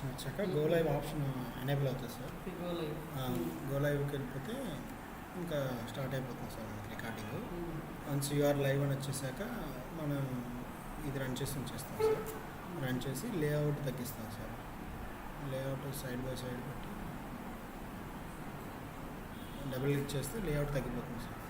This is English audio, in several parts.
Option వచ్చాక go live option enable అవుతుంది sir. Go live go లైవ్కి వెళ్ళిపోతే ఇంకా స్టార్ట్ అయిపోతుంది sir recording. Once you're live అని వచ్చేసాక మనం ఇది రన్ చేసి ఉంచేస్తాం సార్. రన్ చేసి లేఅవుట్ తగ్గిస్తాం sir. Layout side by side పెట్టి డబుల్ క్లిక్ చేస్తే లేఅవుట్ తగ్గిపోతుంది సార్.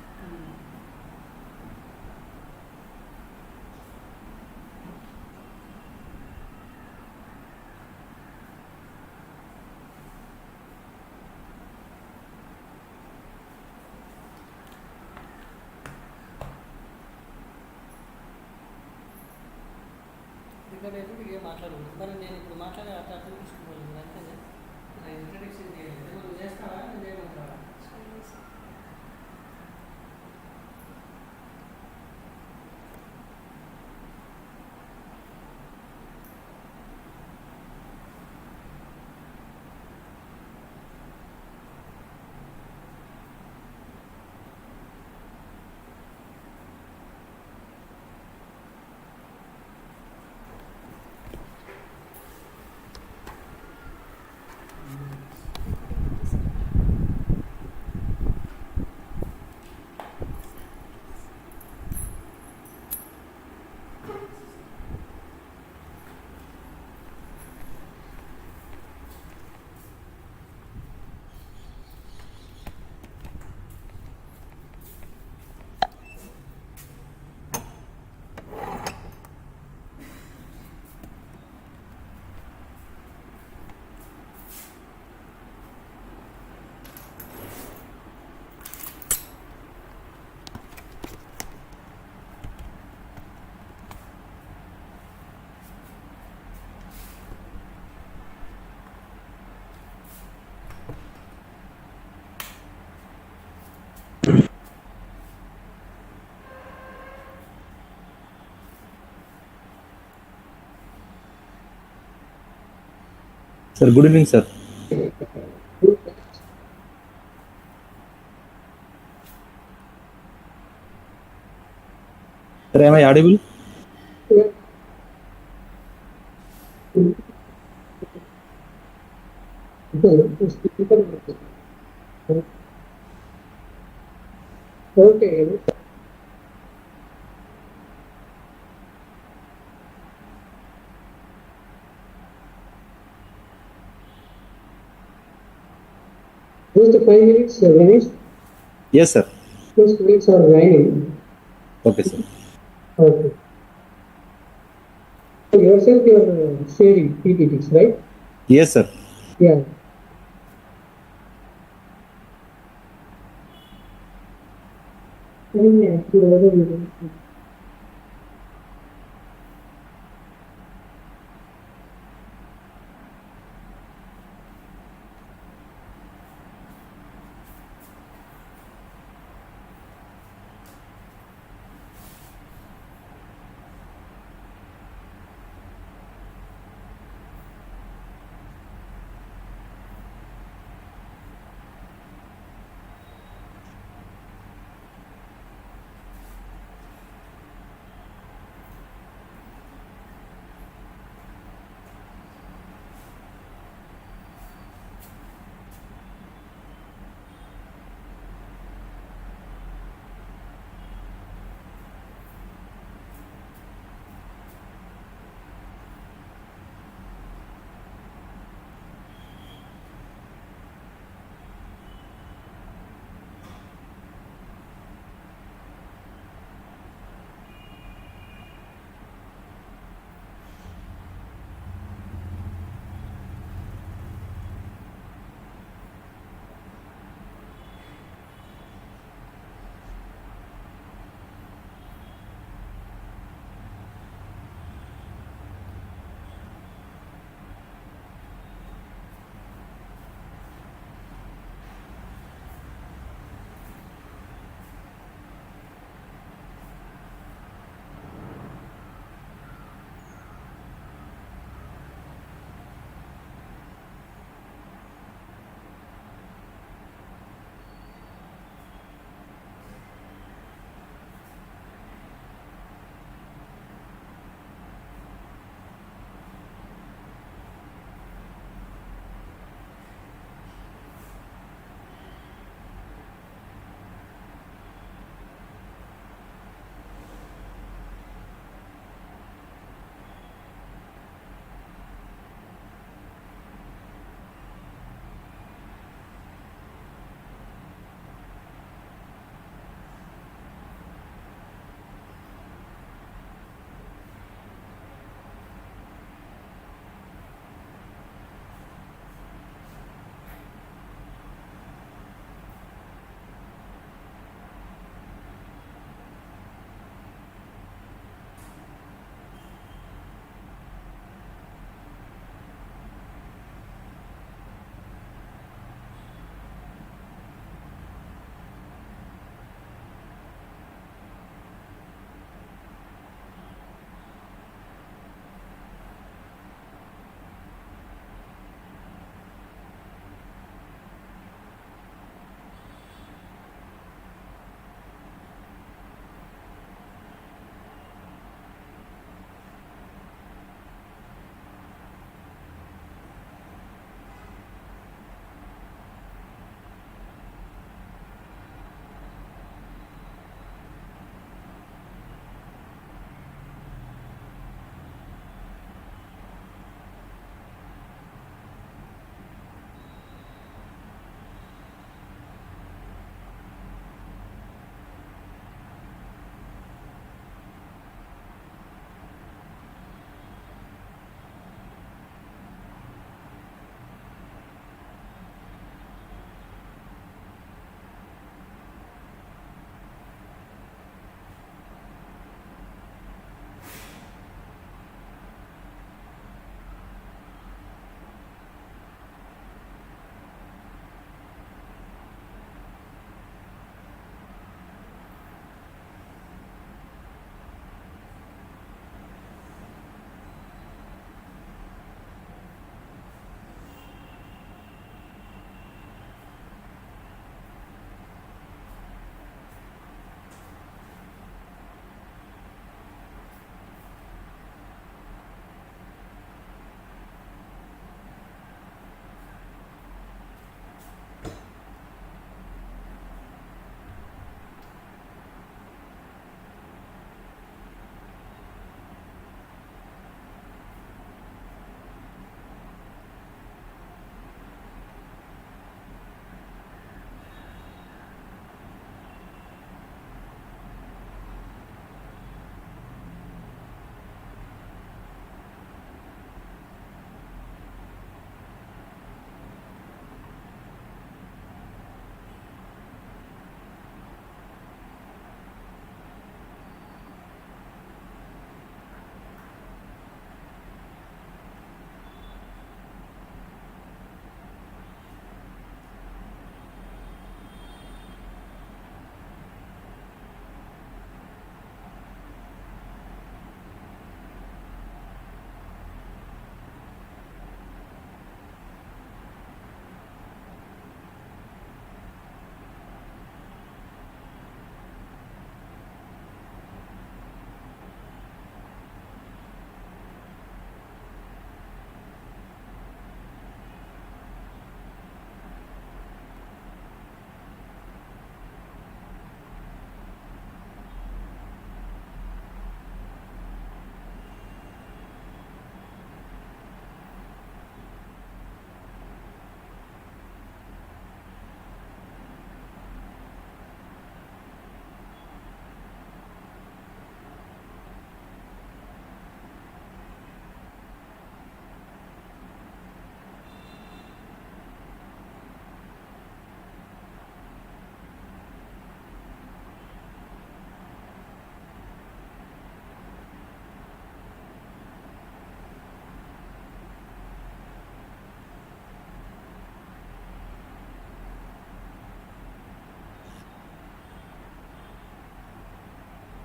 రికార్డ్ అయితే ఇక మాట్లాడకూడదు. మరి నేను ఇప్పుడు మాట్లాడే అర్థం తీసుకోవాలి అంతేనే. నేను ఇంట్రడక్షన్ చేయాలి. నువ్వు చేస్తావా? నేను చేయమంటావా? Sir, good evening, sir. Sir, am I audible? Okay. Just 5 minutes, Ganesh. Yes, sir. Just minutes are raining. Okay, sir. Okay. So yourself, you are sharing PPTs, right? Yes, sir. Yeah.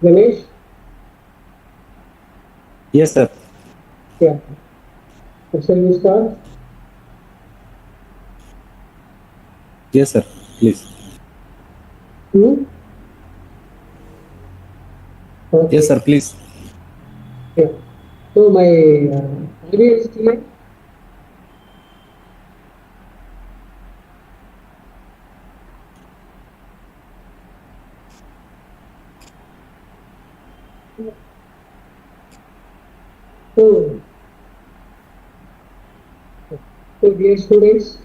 Ganesh? Yes, sir. Yeah. Shall we start? Yes, sir. Please. Hmm? Okay. Yes, sir. Please. Yeah. So my audio is clear? So, so dear students,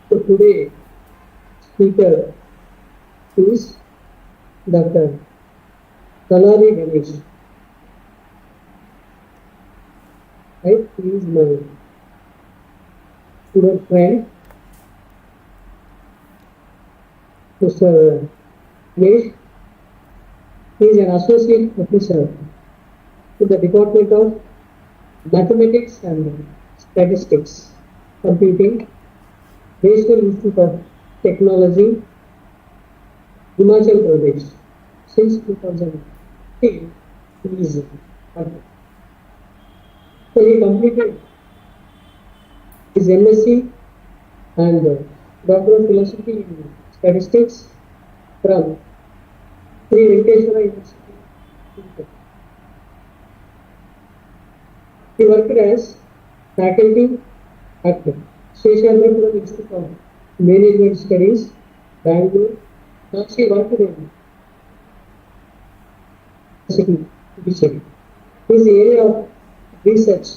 so today speaker is Dr. Talari Ganesh. Right? He is my student friend, Mr. Ganesh. He is an associate professor in the Department of Mathematics and Statistics, Computing, National Institute of Technology, Himachal Pradesh. Since 2015, he is working. So he completed his MSc and Doctor of Philosophy in Statistics from Sri Venkateswara University. He worked as faculty at Sheshadrapuram Institute of Management Studies, Bangalore. Now she worked in city. His area of research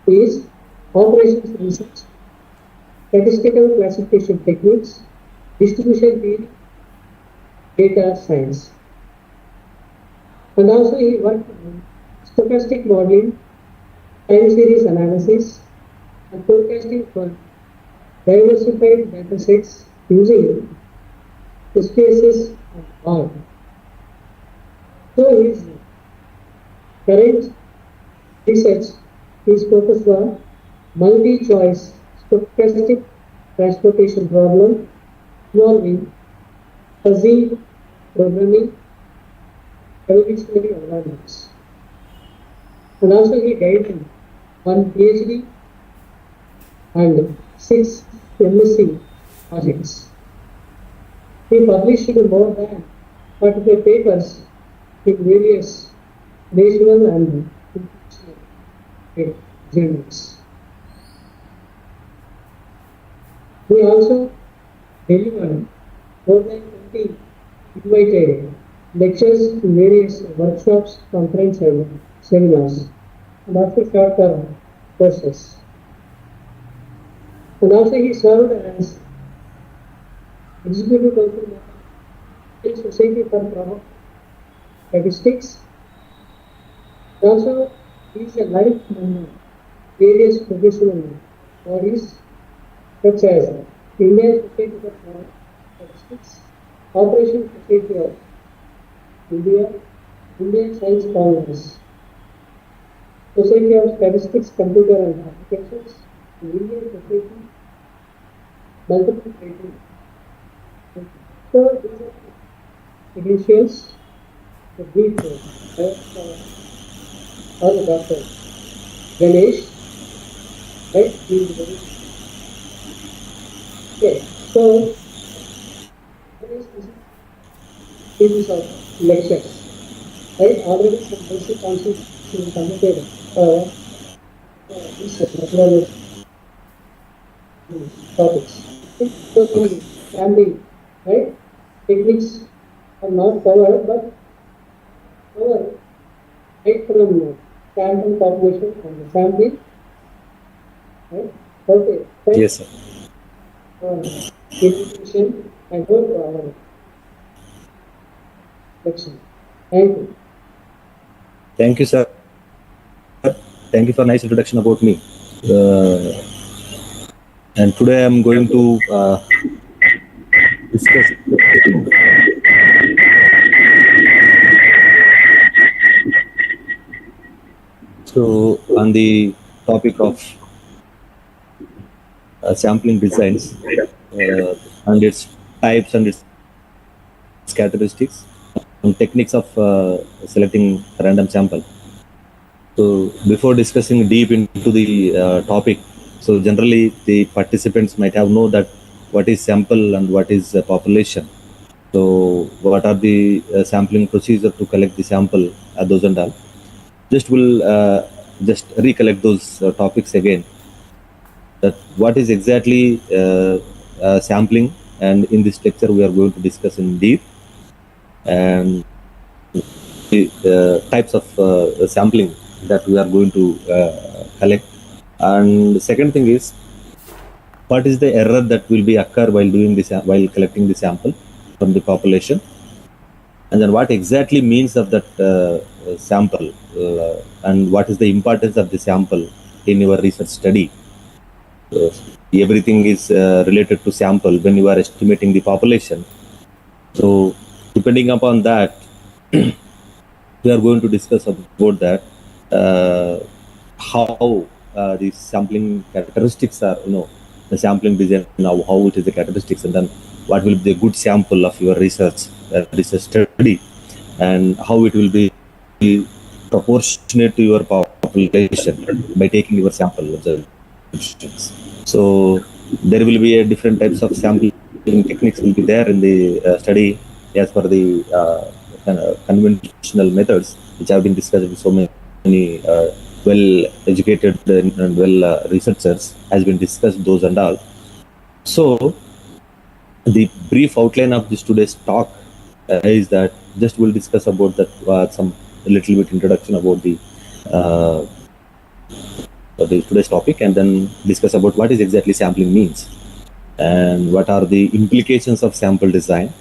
is operations research, statistical classification techniques, distribution theory, data science. And also he worked in stochastic modeling, time series analysis, and forecasting for diversified datasets using SPSS and R. So his current research is focused on multi-choice stochastic transportation problem involving fuzzy programming, evolutionary environments. And also he guided one PhD and 6 MSc projects. He published more than 45 papers in various national and international journals. He also delivered more than 20 invited lectures in various workshops, conferences, and seminars, and also short-term courses. And also he served as executive council in Society for Statistics. Also, he is a life member various professional bodies such as Indian Society for Statistics, Operation Society of India, Indian Science Congress, Society of Statistics, Computer and Applications, and Indian Society Multiple Rating. So these are credentials, the brief of Dr. Ganesh, right? He is very okay. So this is series of lectures, right? Already some basic concepts we completed this particular topics. So the family, right? Techniques are not covered, but covered right from sample population and the family, right? Okay. Thank Yes, sir. invitation and go to our section. Thank you. Thank you, sir. Thank you for nice introduction about me. And today I'm going to discuss. So, on the topic of sampling designs and its types and its characteristics and techniques of selecting random sample. So before discussing deep into the topic, so generally the participants might have know that what is sample and what is population. So what are the sampling procedure to collect the sample, those and all. Just will just recollect those topics again. That what is exactly sampling, and in this lecture we are going to discuss in deep and the types of sampling that we are going to collect. And the second thing is, what is the error that will be occur while doing this, while collecting the sample from the population, and then what exactly means of that sample, and what is the importance of the sample in your research study. Everything is related to sample when you are estimating the population. So depending upon that, we are going to discuss about that, how the sampling characteristics are, the sampling design, now how it is the characteristics, and then what will be the good sample of your research study, and how it will be proportionate to your population by taking your sample observations. So there will be a different types of sampling techniques will be there in the study as per the conventional methods which have been discussed with so many well-educated and well researchers has been discussed those and all. So the brief outline of this today's talk is that just we'll discuss about that some little bit introduction about the today's topic, and then discuss about what is exactly sampling means and what are the implications of sample design.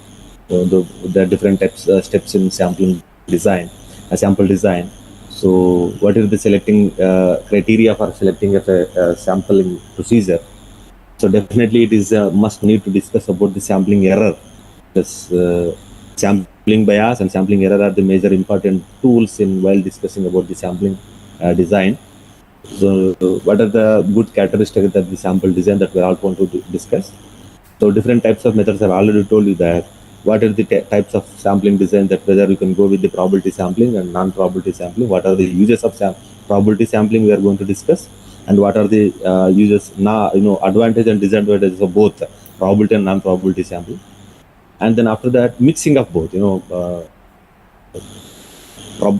The different steps in sampling design, sample design. So what is the selecting criteria for selecting a sampling procedure? So definitely it is must need to discuss about the sampling error. This sampling bias and sampling error are the major important tools in while discussing about the sampling design. So what are the good characteristics of the sample design that we all want to discuss? So different types of methods, I've already told you that. What are the types of sampling design, that whether you can go with the probability sampling and non-probability sampling, what are the uses of probability sampling we are going to discuss, and what are the uses, advantage and disadvantages of both probability and non-probability sampling. And then after that, mixing of both,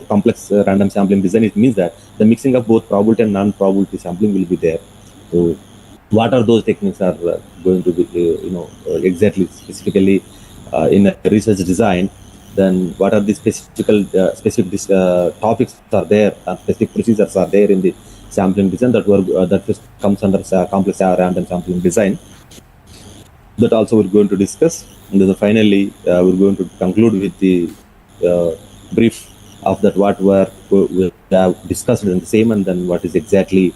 complex random sampling design, it means that the mixing of both probability and non-probability sampling will be there. So what are those techniques are going to be, exactly specifically in a research design. Then what are the specific topics are there, specific procedures are there in the sampling design that comes under complex random sampling design. That also we're going to discuss. And then finally, we're going to conclude with the brief of that what we have discussed in the same, and then what is exactly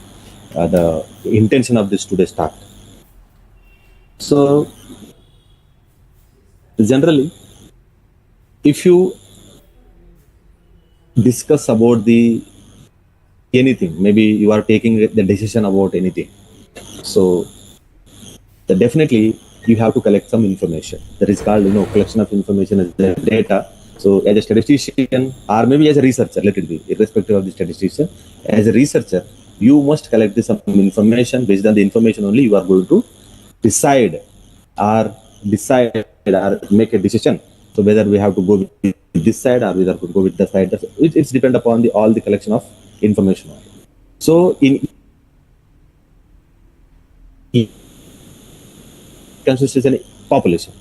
the intention of this today's talk. So generally, if you discuss about the anything, maybe you are taking the decision about anything, so definitely you have to collect some information. That is called, collection of information as the data. So as a statistician, or maybe as a researcher, let it be, irrespective of the statistician, as a researcher, you must collect some information. Based on the information only, you are going to decide or make a decision. So whether we have to go with this side or whether to go with the side, it's depend upon all the collection of information. So it consists in population.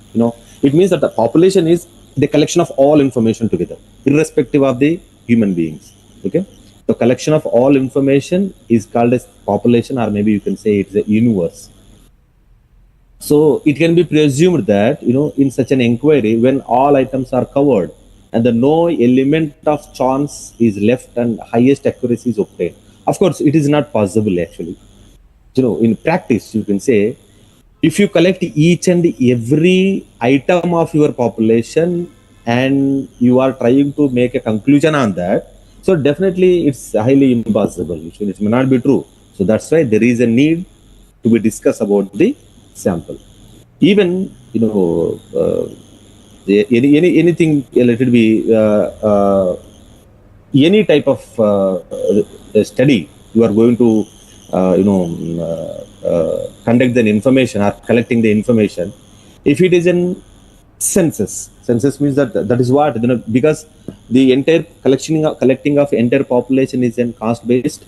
It means that the population is the collection of all information together, irrespective of the human beings. Okay, the collection of all information is called as population, or maybe you can say it's a universe. So it can be presumed that, in such an inquiry, when all items are covered and no element of chance is left and highest accuracy is obtained. Of course, it is not possible actually. In practice, you can say, if you collect each and every item of your population and you are trying to make a conclusion on that, so definitely it's highly impossible. It may not be true. So that's why there is a need to be discussed about the sample. Even anything, let it be any type of study you are going to conduct the information or collecting the information. If it is in census means that is what, because the entire collecting of entire population is in caste based,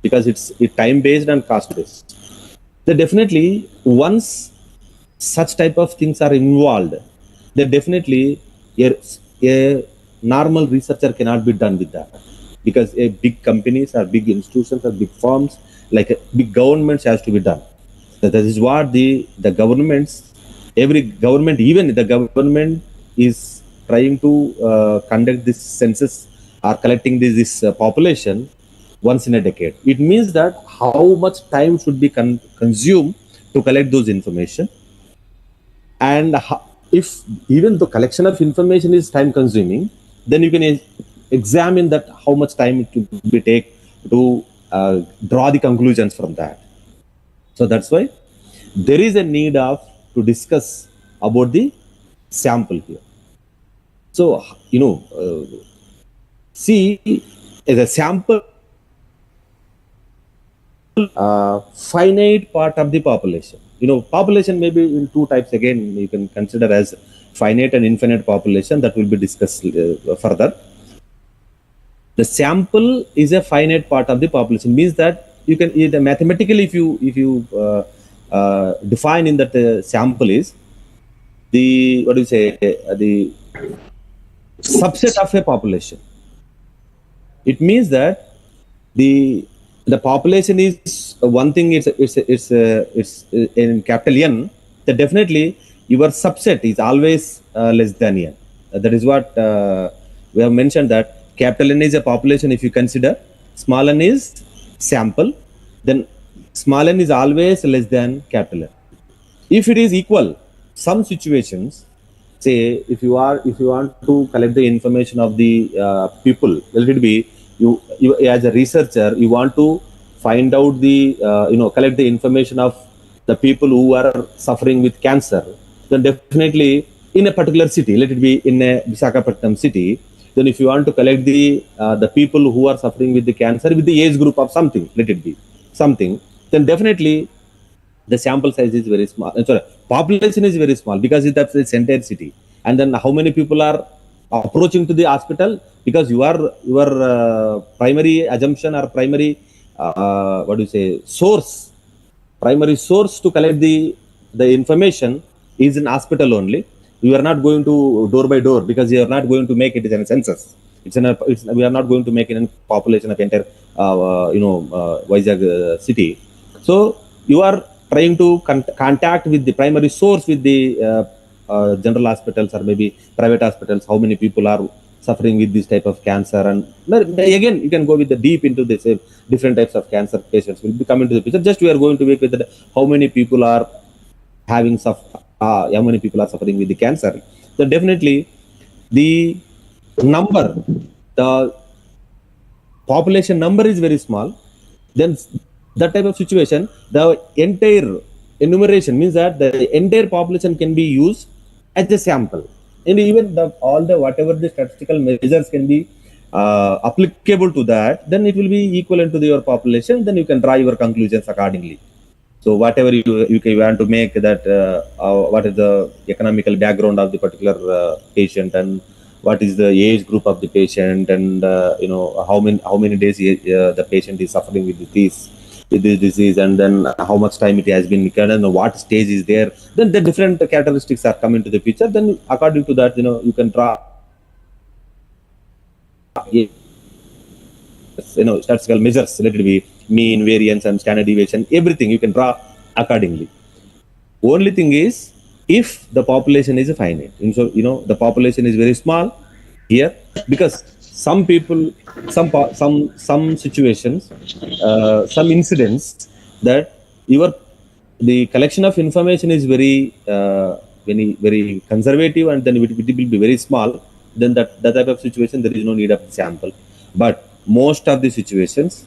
because it's time based and caste based. So definitely once such type of things are involved, then definitely a normal researcher cannot be done with that, because a big companies or big institutions or big firms like big governments has to be done. That is what the governments, every government, even the government is trying to conduct this census or collecting this population once in a decade. It means that how much time should be consumed to collect those information, and if even the collection of information is time consuming, then you can examine that how much time it will be take to draw the conclusions from that. So that's why there is a need of to discuss about the sample here. So see, as a sample, finite part of the population. Population may be in two types. Again, you can consider as finite and infinite population. That will be discussed further. The sample is a finite part of the population. Means that you can either mathematically, if you define in that sample is the the subset of a population. It means that the population is one thing. It's in capital N. That definitely your subset is always less than N. That is what we have mentioned, that capital N is a population. If you consider small n is sample, then small n is always less than capital N. If it is equal, some situations, say if you want to collect the information of the people, let it be you as a researcher, you want to find out the collect the information of the people who are suffering with cancer, then definitely in a particular city, let it be in a Visakhapatnam city, then if you want to collect the people who are suffering with the cancer with the age group of something, let it be something, then definitely the sample size is very small. Sorry, population is very small, because that's its entire city. And then how many people are approaching to the hospital, because your primary assumption or primary primary source to collect the information is in hospital only. You are not going to door by door, because you are not going to make it in a census. We are not going to make it in population of entire Vizag city. So you are trying to contact with the primary source, with the general hospitals or maybe private hospitals, how many people are suffering with this type of cancer. And again, you can go with the deep into this different types of cancer patients will be coming to the picture. Just we are going to work with how many people are having how many people are suffering with the cancer. So definitely the number, the population number is very small. Then that type of situation, the entire enumeration means that the entire population can be used as a sample, and even whatever the statistical measures can be applicable to that, then it will be equivalent to your population. Then you can draw your conclusions accordingly. So whatever you want to make that, what is the economical background of the particular patient, and what is the age group of the patient, and how many days the patient is suffering with this disease, and then how much time it has been recurred, and what stage is there. Then the different characteristics are coming to the picture. Then according to that, you can draw statistical measures, let it be mean, variance, and standard deviation. Everything you can draw accordingly. Only thing is, if the population is finite, and so the population is very small here, because some people, some situations, some incidents, that the collection of information is very very conservative, and then it will be very small. Then that type of situation, there is no need of sample. But most of the situations,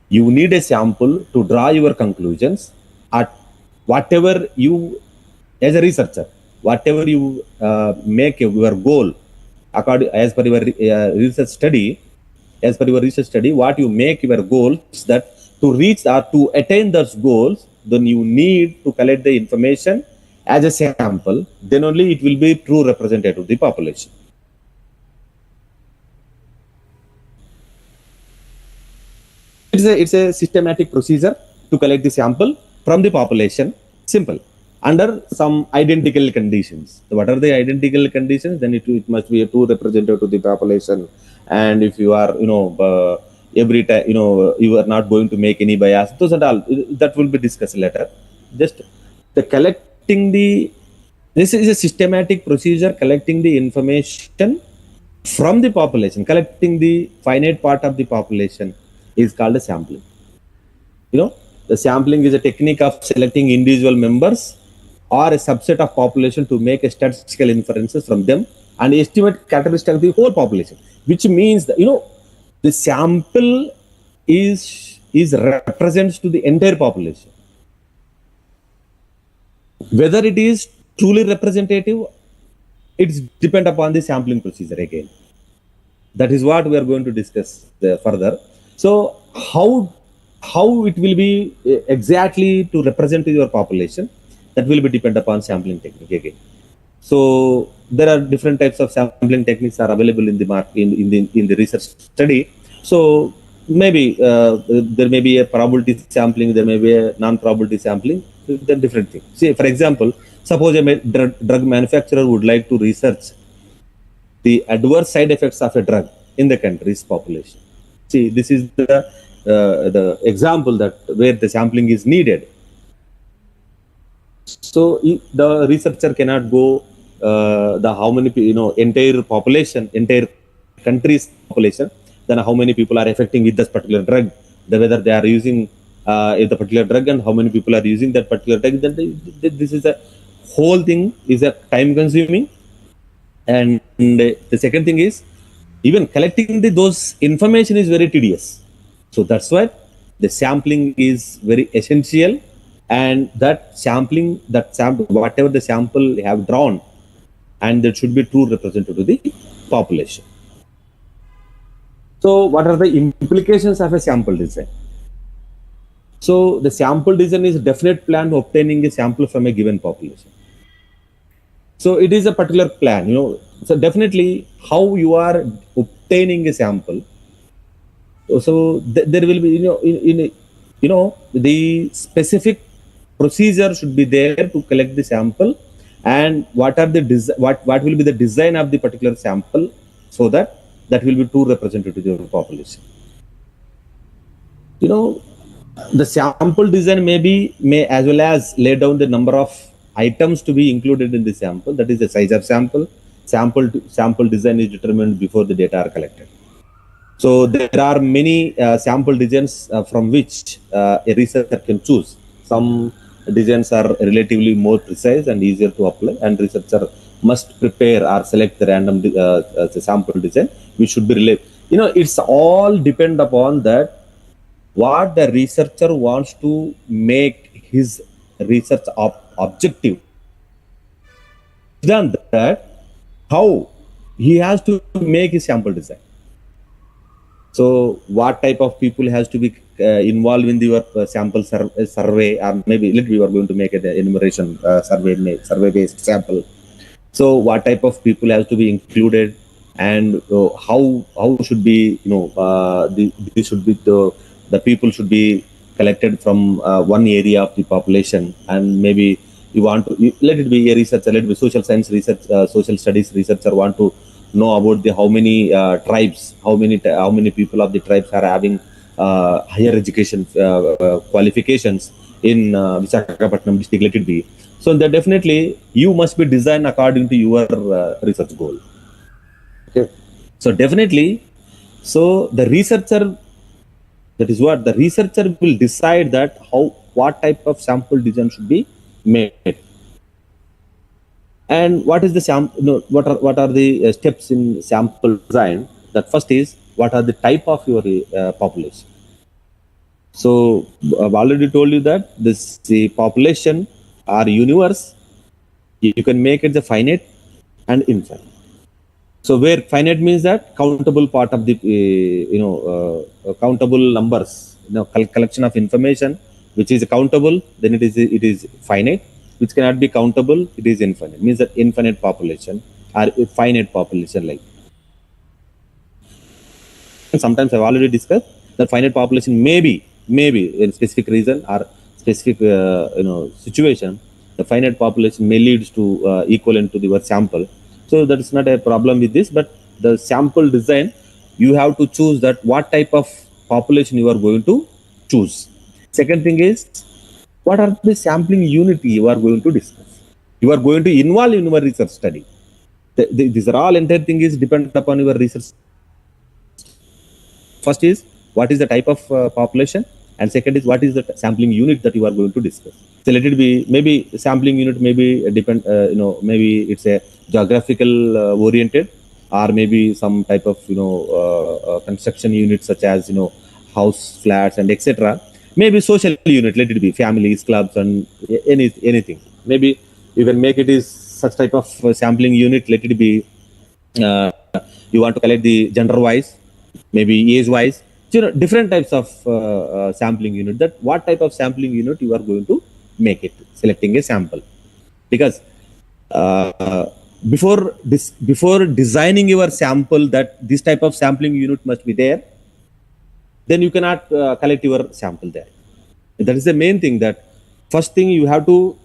you need a sample to draw your conclusions at whatever you, as a researcher, whatever you make your goal, according as per your research study, what you make your goals, that to reach or to attain those goals, then you need to collect the information as a sample. Then only it will be true representative of the population. It's a systematic procedure to collect the sample from the population. Simple. Under some identical conditions. So what are the identical conditions? Then it must be a true representative to the population. And if you are, every time, you are not going to make any bias. Those are all that will be discussed later. Just the collecting the. This is a systematic procedure collecting the information from the population, collecting the finite part of the population is called a sampling. The sampling is a technique of selecting individual members or a subset of population to make a statistical inferences from them and estimate characteristics of the whole population, which means that, the sample is represents to the entire population. Whether it is truly representative, it's depend upon the sampling procedure again. That is what we are going to discuss further. So how it will be exactly to represent your population, that will be depend upon sampling technique again. So there are different types of sampling techniques are available in the market in the research study. So maybe there may be a probability sampling, there may be a non-probability sampling, the different things. See, for example, suppose a drug manufacturer would like to research the adverse side effects of a drug in the country's population. See, this is the example that where the sampling is needed. So the researcher cannot go the how many entire population, entire country's population, then how many people are affecting with this particular drug, whether they are using the particular drug and how many people are using that particular drug. Then this is a whole thing is a time consuming. And the second thing is, even collecting those information is very tedious. So that's why the sampling is very essential, and that sampling, whatever the sample have drawn, and that should be true representative to the population. So what are the implications of a sample design? So the sample design is a definite plan to obtaining a sample from a given population. So it is a particular plan, So definitely how you are obtaining a sample. So there will be, the specific procedure should be there to collect the sample, and what are the what will be the design of the particular sample, so that will be true representative of the population. The sample design may as well as lay down the number of items to be included in the sample. That is the size of sample. Sample design is determined before the data are collected. So there are many sample designs from which a researcher can choose. Some designs are relatively more precise and easier to apply, and researcher must prepare or select the random sample design, which should be related. It's all depend upon that what the researcher wants to make his research objective. Done that, how he has to make his sample design. So what type of people has to be involved in your sample survey, or maybe we are going to make an enumeration survey based sample. So what type of people has to be included, and how should be this should be the people should be collected from one area of the population, and maybe you want to let it be a researcher, let it be social science research, social studies researcher want to know about the how many tribes, how many people of the tribes are having higher education qualifications in Visakhapatnam district, let it be. So that definitely you must be designed according to your research goal. Okay. So definitely, so the researcher, that is what the researcher will decide that what type of sample design should be made. And what is the sample? What are the steps in sample design? That first is, what are the type of your population? So I've already told you that the population or universe You can make it the finite and infinite. So where finite means that countable part of the countable numbers, collection of information which is countable, then it is finite. Which cannot be countable, it is infinite. Means that infinite population or a finite population like. Sometimes I've already discussed that finite population maybe in specific reason or specific situation, the finite population may leads to equivalent to your sample. So that is not a problem with this, but the sample design, you have to choose that what type of population you are going to choose. Second thing is, what are the sampling unit you are going to discuss? You are going to involve in your research study. These are all entire thing is dependent upon your research. First is what is the type of population, and second is what is the sampling unit that you are going to discuss. So let it be maybe sampling unit maybe depend maybe it's a geographical oriented, or maybe some type of construction unit such as house flats and etc. Maybe social unit, let it be families, clubs, and anything. Maybe you can make it is such type of sampling unit. Let it be you want to collect the gender wise, maybe age wise, different types of sampling unit. That what type of sampling unit you are going to make it, selecting a sample, because before designing your sample that this type of sampling unit must be there, then you cannot collect your sample there. That is the main thing, that first thing you have to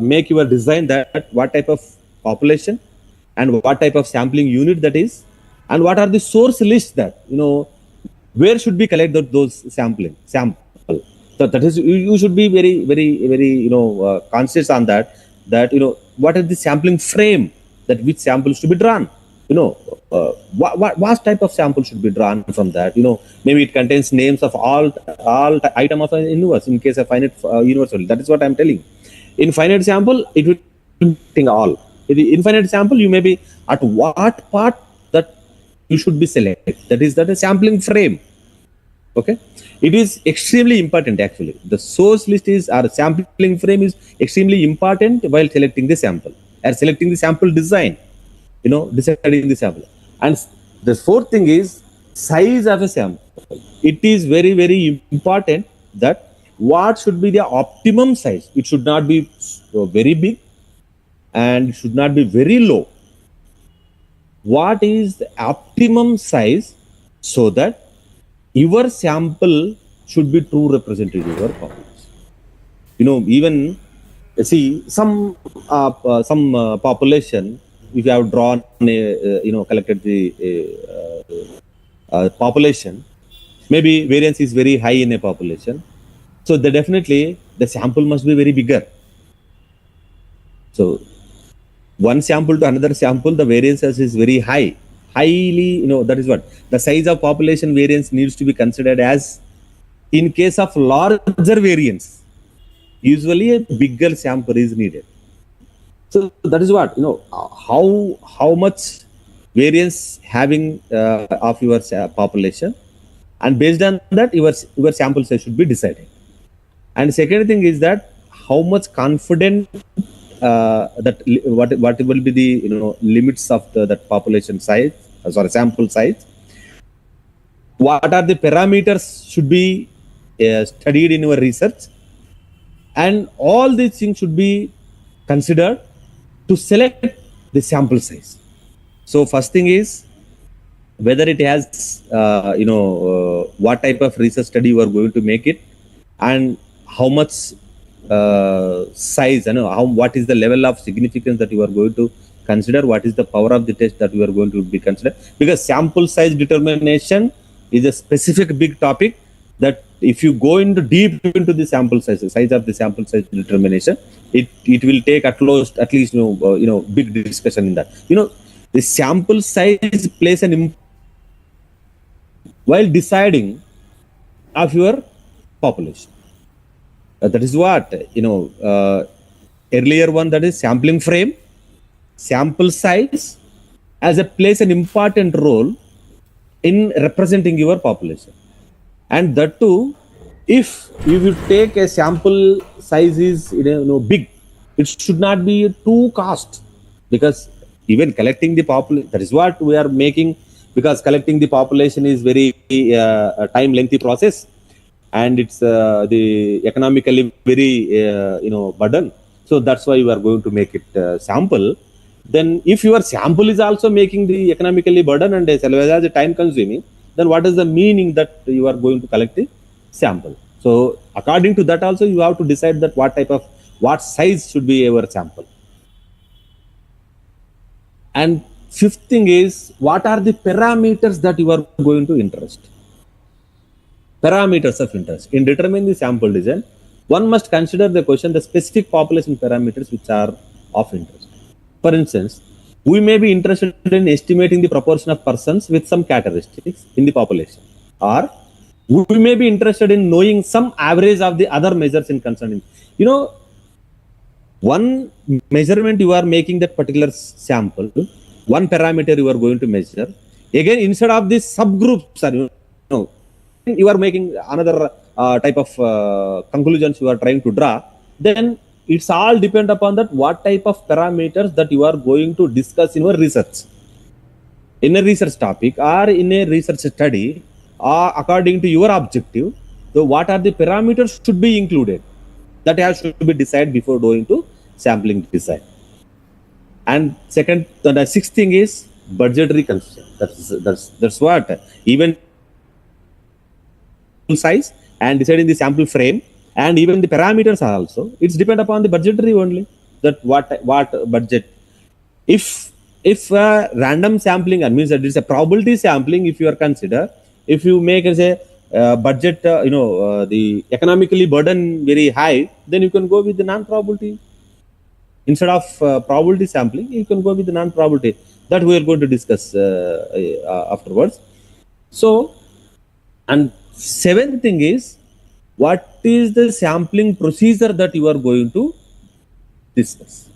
make your design that what type of population and what type of sampling unit that is, and what are the source lists that where should be collected those sample. So that is, you should be very conscious on that what is the sampling frame, that which samples to be drawn, what type of sample should be drawn from that. Maybe it contains names of all item of an universe. In case of finite universal, that is what I'm telling. In finite sample, it will think all. In the infinite sample, you may be at what part that you should be selected. That is a sampling frame. Okay, it is extremely important actually. The source list is, or sampling frame is extremely important while selecting the sample or selecting the sample design. Deciding the sample. And the fourth thing is size of a sample. It is very important that what should be the optimum size. It should not be very big and it should not be very low. What is the optimum size so that your sample should be true representative of your population. Even see some population, if you have drawn collected the population, maybe variance is very high in a population, so definitely the sample must be very bigger. So one sample to another sample, the variance is very highly, that is what the size of population variance needs to be considered as. In case of larger variance, usually a bigger sample is needed. So that is what how much variance having of your population, and based on that your sample size should be decided. And second thing is that how much confident that what will be the limits of that population size, sample size. What are the parameters should be studied in your research, and all these things should be considered to select the sample size. So first thing is whether it has what type of research study you are going to make it, and how much size, what is the level of significance that you are going to consider, what is the power of the test that you are going to be considered, because sample size determination is a specific big topic that if you go into deep into the sample size of the sample size determination, it will take at least big discussion in that. The sample size plays an while deciding of your population. That is what earlier one, that is sampling frame, sample size as a plays an important role in representing your population. And that too, if you take a sample size is big, it should not be too cost, because even collecting the population, that is what we are making, because collecting the population is very a time lengthy process, and it's the economically very burden. So that's why you are going to make it sample. Then if your sample is also making the economically burden and as well as the time consuming, then what is the meaning that you are going to collect the sample? So according to that also you have to decide that what size should be your sample. And fifth thing is, what are the parameters that you are going to interest? Parameters of interest. In determining the sample design, one must consider the question the specific population parameters which are of interest. For instance, we may be interested in estimating the proportion of persons with some characteristics in the population, or we may be interested in knowing some average of the other measures in concerning. One measurement you are making that particular sample, one parameter you are going to measure. Again, instead of these subgroups, you are making another type of conclusions you are trying to draw. Then it's all depend upon that what type of parameters that you are going to discuss in your research, in a research topic or in a research study, or according to your objective. So what are the parameters should be included, that has to be decided before going to sampling design. And second, the sixth thing is budgetary constraint. That's what even size and deciding the sample frame and even the parameters are also, it's depend upon the budgetary only, that what budget. If random sampling, and means that it's a probability sampling, if you are consider, if you make as a budget the economically burden very high, then you can go with the non-probability. Instead of probability sampling, you can go with the non-probability, that we are going to discuss afterwards. So, and seventh thing is, what is the sampling procedure that you are going to discuss?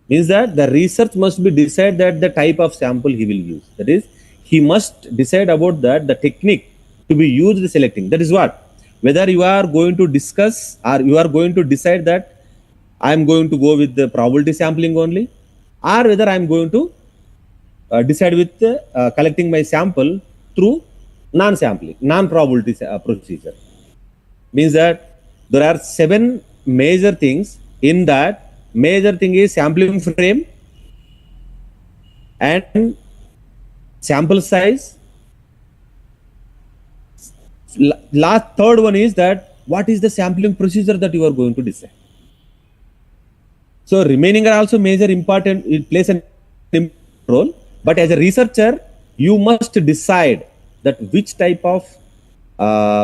Means that the research must be decide that the type of sample he will use. That is, he must decide about that the technique to be used selecting. That is what, whether you are going to discuss or you are going to decide that I am going to go with the probability sampling only, or whether I am going to decide with collecting my sample through non-sampling, non-probability procedure. Means that there are 7 major things. In that, major thing is sampling frame and sample size. Last third one is that what is the sampling procedure that you are going to decide. So remaining are also major important, it plays an role, but as a researcher you must decide that which type of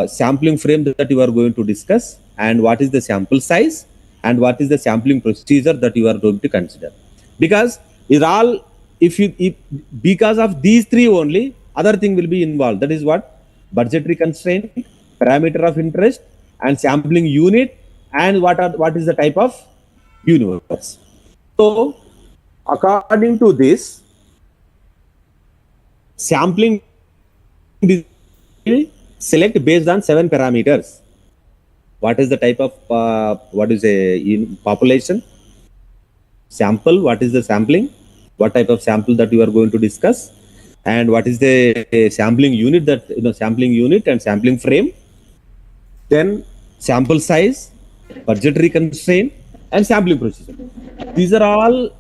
sampling frame that you are going to discuss, and what is the sample size, and what is the sampling procedure that you are going to consider. Because it all, if because of these 3 only, other thing will be involved. That is what, budgetary constraint, parameter of interest, and sampling unit, and what is the type of universe. So according to this, sampling select based on 7 parameters. What is the type of what is a population, sample, what is the sampling, what type of sample that you are going to discuss, and what is the sampling unit, that sampling unit and sampling frame, then sample size, budgetary constraint, and sampling procedure. These are all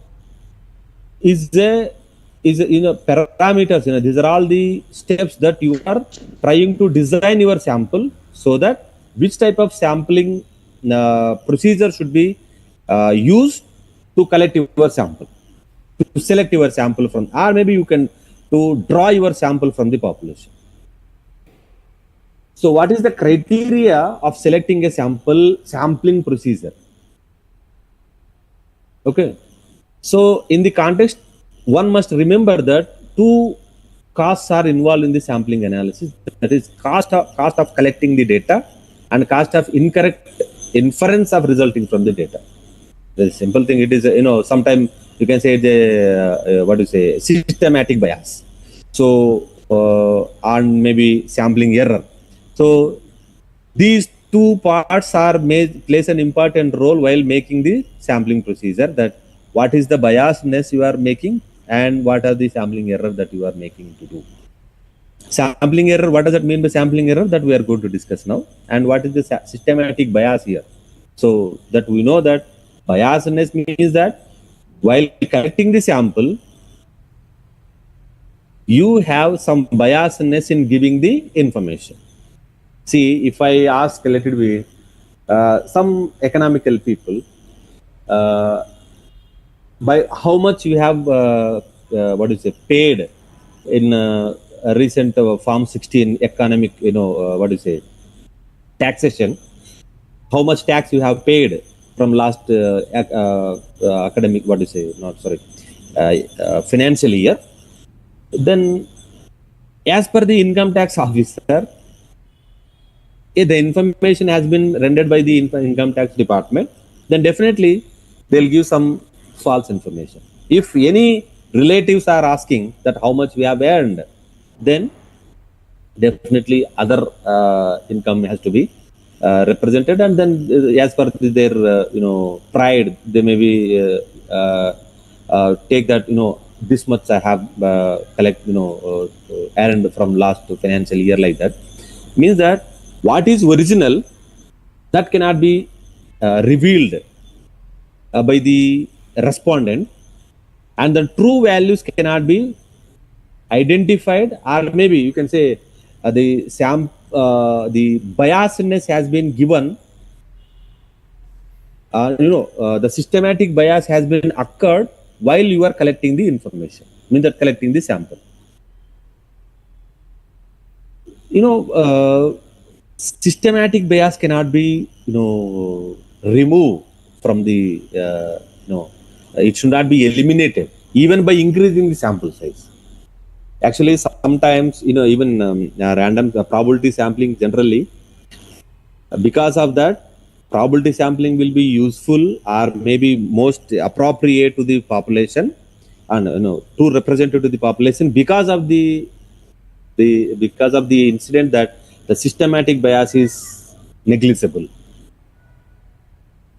parameters. These are all the steps that you are trying to design your sample, so that which type of sampling procedure should be used to collect your sample, to select your sample from, or maybe you can to draw your sample from the population. So what is the criteria of selecting a sampling procedure? Okay, so in the context, one must remember that 2 costs are involved in the sampling analysis. That is, cost of collecting the data and cost of incorrect inference of resulting from the data. The simple thing, it is sometimes you can say the systematic bias. So on maybe sampling error. So these two parts plays an important role while making the sampling procedure, that what is the biasness you are making and what are the sampling error that you are making to do. Sampling error, what does that mean by sampling error, that we are going to discuss now, and what is the systematic bias here. So that we know that biasness means that while collecting the sample, you have some biasness in giving the information. See, if I ask, let it be, some economical people, by how much you have, paid in a recent Form 16 economic, taxation, how much tax you have paid from last academic, financial year, then as per the income tax officer, if the information has been rendered by the income tax department, then definitely they'll give some false information. If any relatives are asking that how much we have earned, then definitely other income has to be represented, and then as per their pride, they may be take that this much I have earned from last financial year, like that. Means that what is original, that cannot be revealed by the respondent, and the true values cannot be identified, or maybe you can say the biasness has been given, the systematic bias has been occurred while you are collecting the information, means that collecting the sample. Systematic bias cannot be removed from the it should not be eliminated even by increasing the sample size. Actually, sometimes even random probability sampling, generally because of that, probability sampling will be useful or maybe most appropriate to the population, and to representative to the population, because of the incident that the systematic bias is negligible.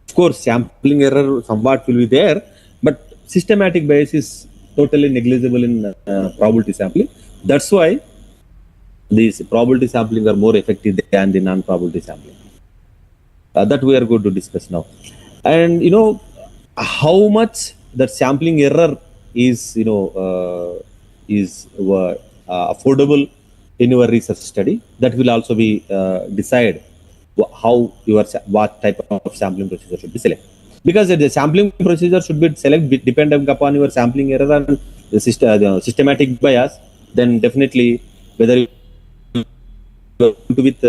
Of course, sampling error somewhat will be there, but systematic bias is totally negligible in probability sampling. That's why these probability sampling are more effective than the non-probability sampling. That we are going to discuss now. And how much that sampling error is affordable in your research study, that will also be decide how what type of sampling procedure should be selected. Because the sampling procedure should be selected depending upon your sampling error and the systematic bias, then definitely whether you with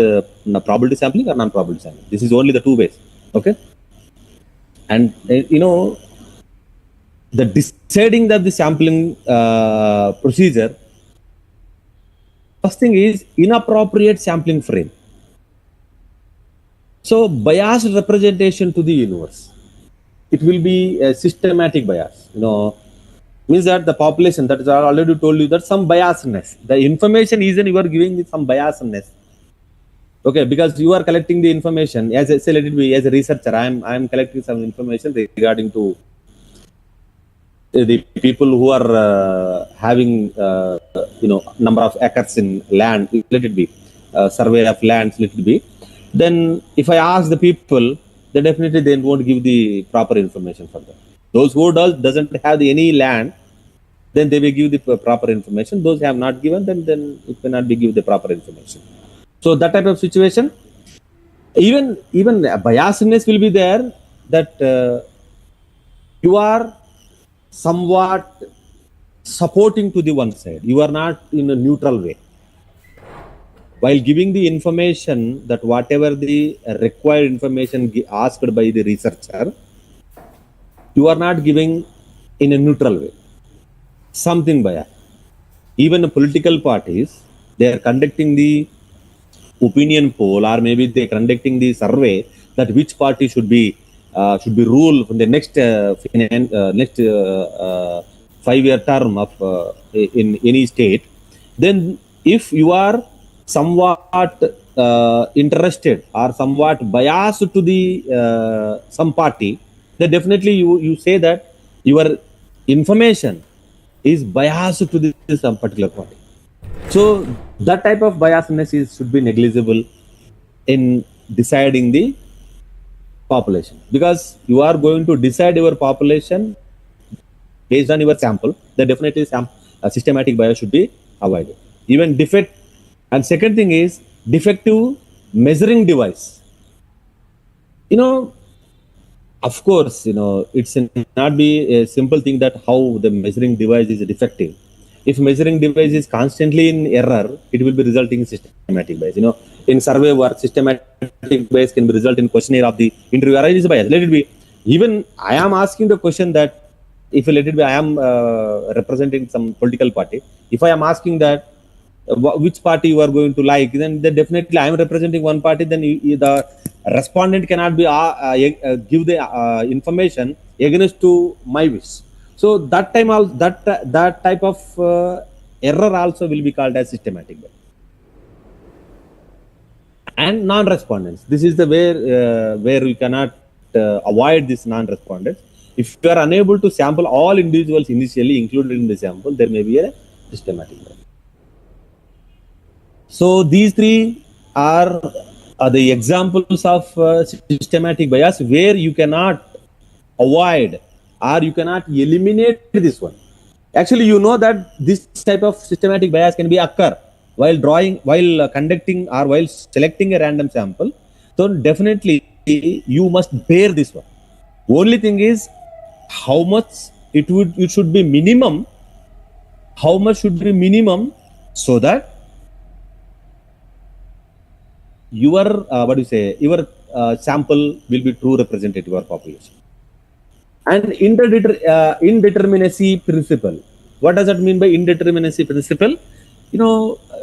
probability sampling or non-probability sampling. This is only the two ways. Okay. And the deciding that the sampling procedure, first thing is inappropriate sampling frame. So biased representation to the universe, it will be a systematic bias. Means that the population, that is I already told you, that some biasness, the information is you are giving with some biasness. Okay, because you are collecting the information as let it be, as a researcher, I am collecting some information regarding to the people who are having number of acres in land, let it be survey of lands, let it be. Then if I ask the people, they definitely they won't give the proper information for them. Those who doesn't have any land, then they will give the proper information. Those who have not given, then it cannot be give the proper information. So that type of situation, even biasness will be there, that you are somewhat supporting to the one side. You are not in a neutral way. While giving the information, that whatever the required information asked by the researcher, you are not giving in a neutral way. Something biased. Even the political parties, they are conducting the opinion poll, or maybe they are conducting the survey that which party should be ruled from the next 5-year term of in any state. Then if you are somewhat interested or somewhat biased to the some party, then definitely you say that your information is biased to this some particular party. So that type of biasness should be negligible in deciding the population, because you are going to decide your population based on your sample. Then definitely systematic bias should be avoided. Even defect. And second thing is defective measuring device. Of course, it's not be a simple thing that how the measuring device is defective. If measuring device is constantly in error, it will be resulting in systematic bias. In survey work, systematic bias can be result in questionnaire of the interviewer is bias. Let it be. Even I am asking the question that if let it be, I am representing some political party. If I am asking that which party you are going to like, then definitely I am representing one party. Then the respondent cannot be give the information against to my wish. So that time that type of error also will be called as systematic bias. And non-respondents. This is the where we cannot avoid this non-respondents. If you are unable to sample all individuals initially included in the sample, there may be a systematic bias. So these three are the examples of systematic bias where you cannot avoid or you cannot eliminate this one. Actually, you know that this type of systematic bias can be occur while conducting or while selecting a random sample. So definitely you must bear this one. Only thing is how much it should be minimum. How much should be minimum so that your your sample will be true representative of population. And indeterminacy principle. What does that mean by indeterminacy principle?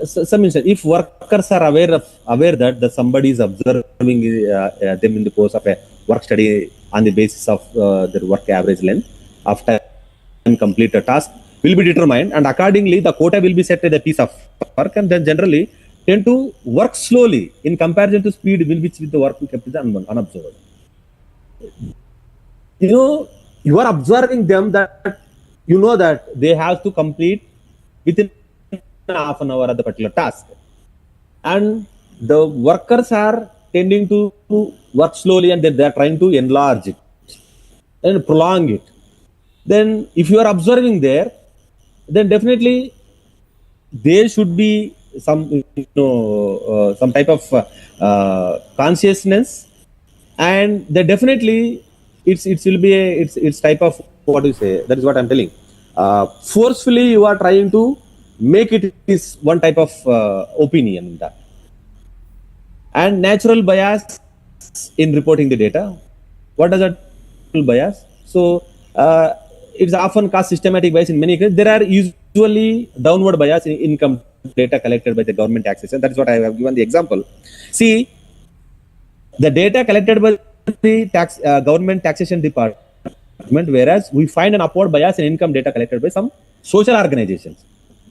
Some instance, if workers are aware that somebody is observing them in the course of a work study on the basis of their work average length after complete a task will be determined, and accordingly the quota will be set to the piece of work, and then generally tend to work slowly in comparison to speed with the work kept unobserved. You are observing them that that they have to complete within half an hour of the particular task, and the workers are tending to work slowly, and they are trying to enlarge it and prolong it. Then if you are observing there, then definitely there should be some some type of consciousness, and they definitely it will be it's type of what you say. That is what I'm telling. Forcefully you are trying to make it is one type of opinion in that. And natural bias in reporting the data. What does that bias? So it's often caused systematic bias in many cases. There are usually downward bias in income data collected by the government taxation. That is what I have given the example. See, the data collected by the government taxation department, whereas we find an upward bias in income data collected by some social organizations.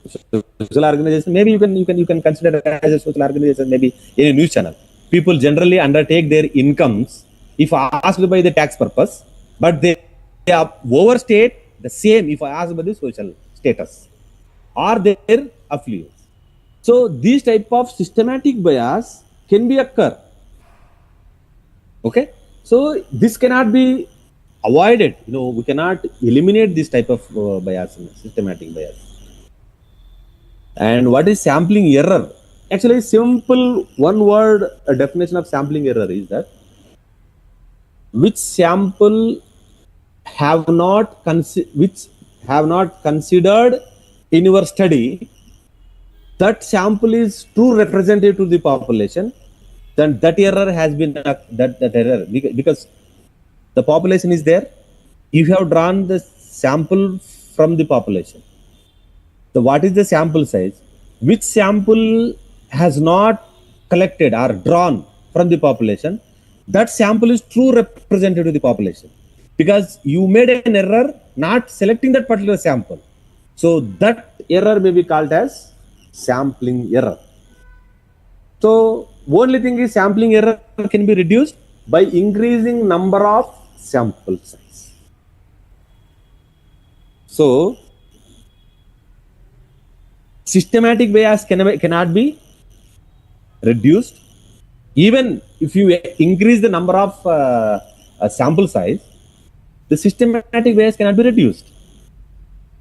Social organization, maybe you can consider it as a social organization, maybe in a news channel. People generally undertake their incomes if asked by the tax purpose, but they overstate the same if asked by the social status or their affiliates. So these type of systematic bias can be occur. Okay, so this cannot be avoided. We cannot eliminate this type of bias, systematic bias. And what is sampling error? Actually, simple one word definition of sampling error is that which sample have not considered in your study that sample is true representative to the population, then that error has been that error because the population is there. You have drawn the sample from the population. So what is the sample size? Which sample has not collected or drawn from the population? That sample is true representative to the population because you made an error not selecting that particular sample. So that error may be called as sampling error. So only thing is sampling error can be reduced by increasing number of sample size. So systematic bias cannot be reduced. Even if you increase the number of sample size, the systematic bias cannot be reduced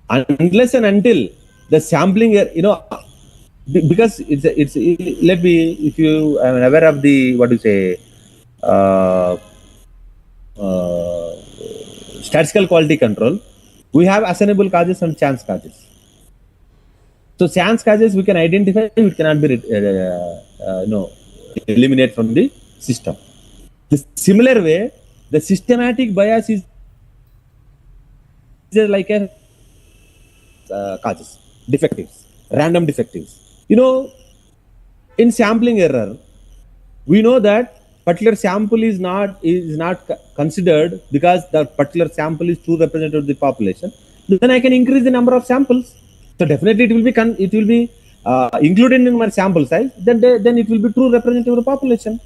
unless and until the sampling, because let me, if you are aware of the, what do you say, statistical quality control, we have assignable causes and chance causes. So chance causes we can identify, it cannot be eliminate from the system. The similar way, the systematic bias is like a causes, defectives, random defectives. In sampling error, we know that particular sample is not considered because the particular sample is true representative of the population. Then I can increase the number of samples. So definitely it will be included in my sample size. Then it will be true representative of the population.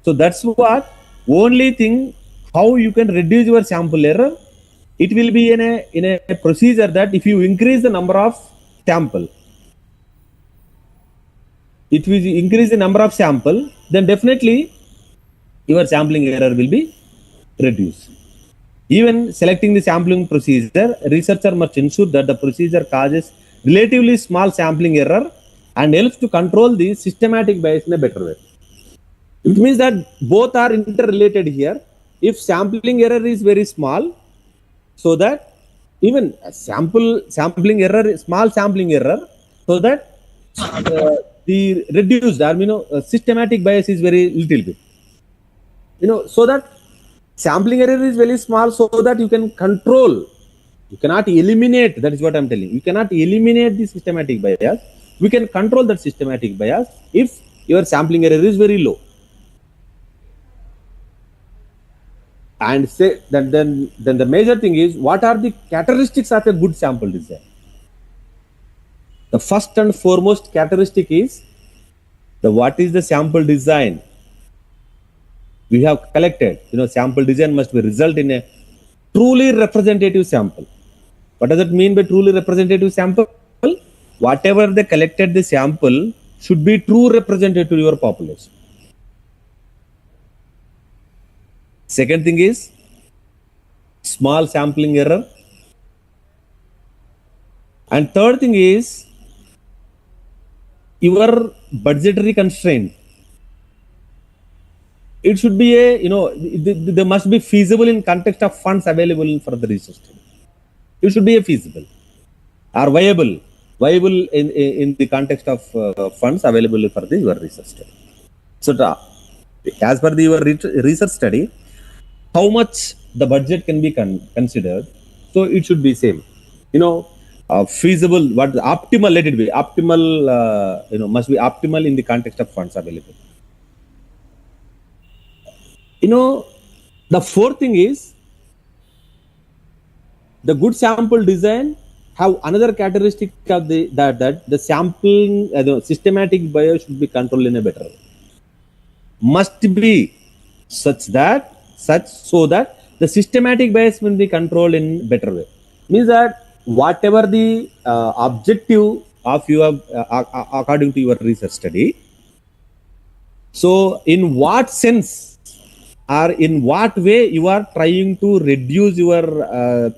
So that's what only thing how you can reduce your sample error. It will be in a procedure that if you increase the number of sample, it will increase the number of sample, then definitely your sampling error will be reduced. Even selecting the sampling procedure, researcher must ensure that the procedure causes relatively small sampling error and helps to control the systematic bias in a better way. It means that both are interrelated here. If sampling error is very small, so that even sampling error, small sampling error, so that the reduced systematic bias is very little bit. So that sampling error is very small, so that you can control. You cannot eliminate. That is what I'm telling you. You cannot eliminate the systematic bias. We can control that systematic bias if your sampling error is very low. And say that then the major thing is, what are the characteristics of a good sample design? The first and foremost characteristic is what is the sample design we have collected. Sample design must be result in a truly representative sample. What does it mean by truly representative sample? Whatever they collected the sample should be true representative to your population. Second thing is small sampling error. And third thing is your budgetary constraint. It should be they must be feasible in context of funds available for the research study. It should be a feasible or viable in the context of funds available for the your research study. So as per your research study, how much the budget can be considered, so it should be same. Feasible, what optimal, let it be optimal, must be optimal in the context of funds available. The fourth thing is the good sample design have another characteristic of that the sampling, the systematic bias should be controlled in a better way. Must be such that the systematic bias will be controlled in better way. Means that whatever the objective of your according to your research study, so in what sense or in what way you are trying to reduce your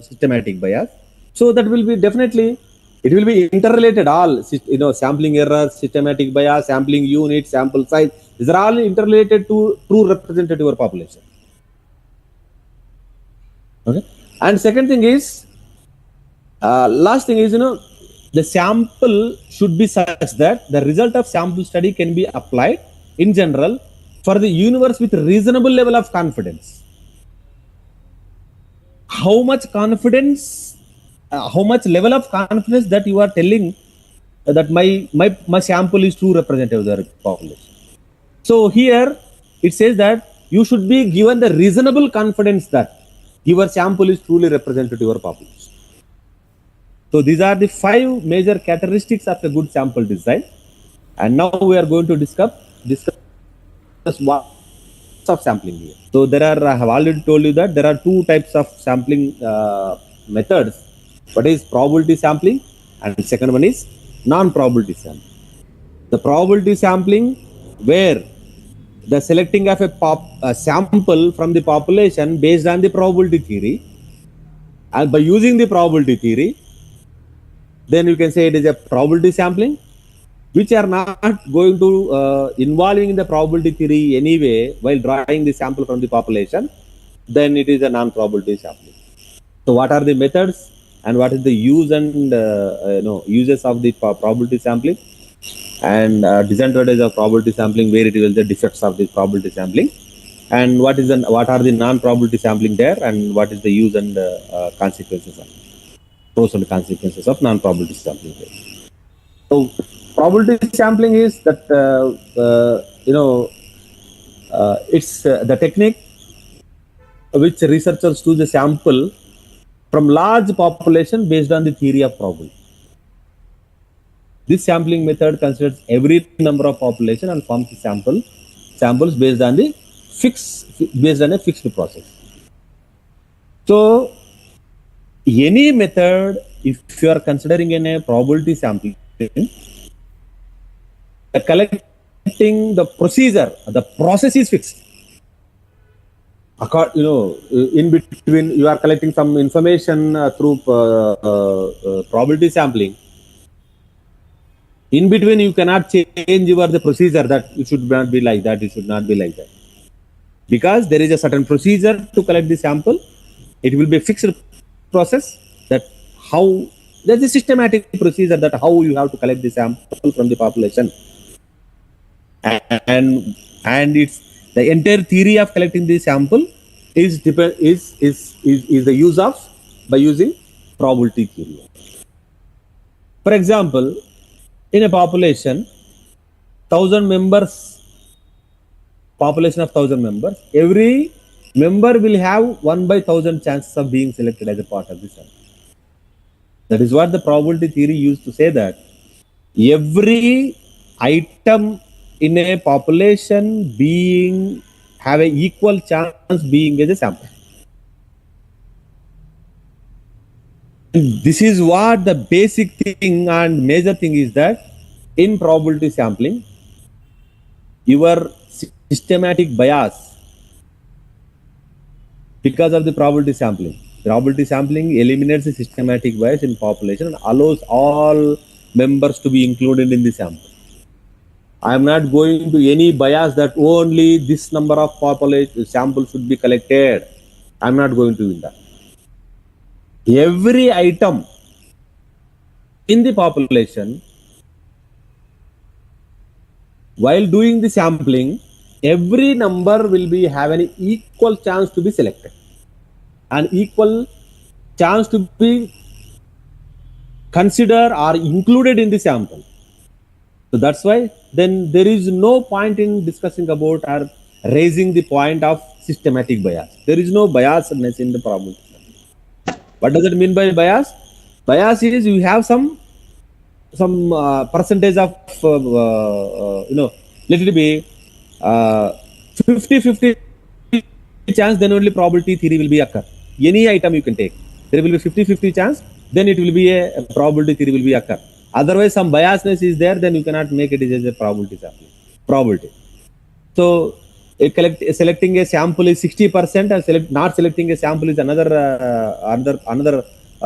systematic bias, so that will be definitely, it will be interrelated. All sampling error, systematic bias, sampling unit, sample size, these are all interrelated to true representative population. Okay. And second thing is, last thing is, the sample should be such that the result of sample study can be applied in general for the universe with reasonable level of confidence. How much confidence, how much level of confidence that you are telling that my sample is true representative of the population. So here it says that you should be given the reasonable confidence that your sample is truly representative of your population. So these are the 5 major characteristics of a good sample design. And now we are going to discuss what of sampling here. So there are, I have already told you that there are two types of sampling methods. What is probability sampling, and the second one is non-probability sampling. The probability sampling, where the selecting of a sample from the population based on the probability theory, and by using the probability theory, then you can say it is a probability sampling, which are not going to involving in the probability theory anyway while drawing the sample from the population, then it is a non-probability sampling. So what are the methods and what is the use and uses of the probability sampling, and disadvantages of probability sampling, where it will the defects of the probability sampling, and what are the non-probability sampling there, and what is the use and consequences of pros and consequences of non-probability sampling there. So probability sampling is that it's the technique which researchers choose a sample from large population based on the theory of probability. This sampling method considers every number of population and forms samples based on a fixed process. So any method, if you are considering in a probability sampling, collecting the procedure, the process is fixed. In between you are collecting some information through probability sampling. In between you cannot change the procedure, that it should not be like that, it should not be like that. Because there is a certain procedure to collect the sample. It will be a fixed process, that how there's a systematic procedure that how you have to collect the sample from the population. And it's the entire theory of collecting the sample is the use of by using probability theory. For example, in a population, 1,000 members, population of 1,000 members, every member will have 1 by 1,000 chances of being selected as a part of the sample. That is what the probability theory used to say, that every item in a population being have an equal chance being as a sample. This is what the basic thing and major thing is, that in probability sampling, your systematic bias, because of the probability sampling eliminates the systematic bias in population and allows all members to be included in the sample. I am not going to any bias that only this number of population samples should be collected. I am not going to do that. Every item in the population, while doing the sampling, every number will be have an equal chance to be selected, an equal chance to be considered or included in the sample. So that's why then there is no point in discussing about or raising the point of systematic bias. There is no biasness in the probability. What does it mean by bias? Bias is you have some percentage of let it be 50-50 chance, then only probability theory will be occur. Any item you can take, there will be 50-50 chance, then it will be a probability theory will be occur. Otherwise, some biasness is there, then you cannot make it as a probability. So, selecting a sample is 60%, and not selecting a sample is another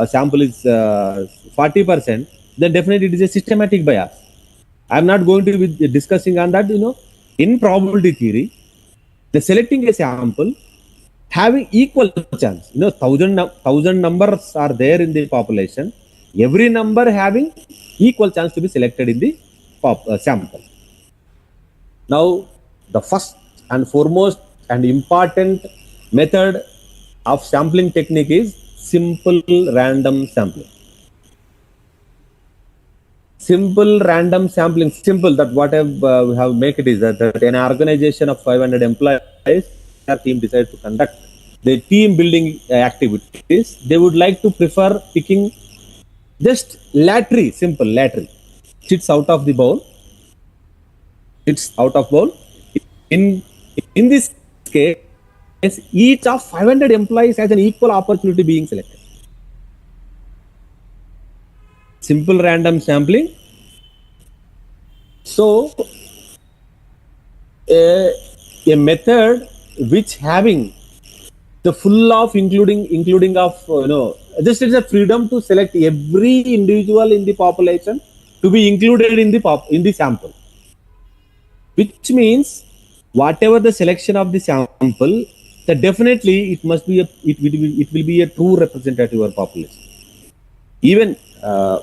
sample is 40%. Then definitely it is a systematic bias. I am not going to be discussing on that. In probability theory, the selecting a sample having equal chance. 1,000 numbers are there in the population. Every number having equal chance to be selected in the sample. Now, the first and foremost and important method of sampling technique is simple random sampling. Simple random sampling, simple, that what we have make it is that an organization of 500 employees, our team decides to conduct the team building activities. They would like to prefer picking just simple lattery sits out of the bowl, it's out of bowl. In this case, each of 500 employees has an equal opportunity being selected. Simple random sampling. So a method which having the full of including of just is a freedom to select every individual in the population to be included in the sample, which means whatever the selection of the sample, that definitely it will be a true representative of population. Even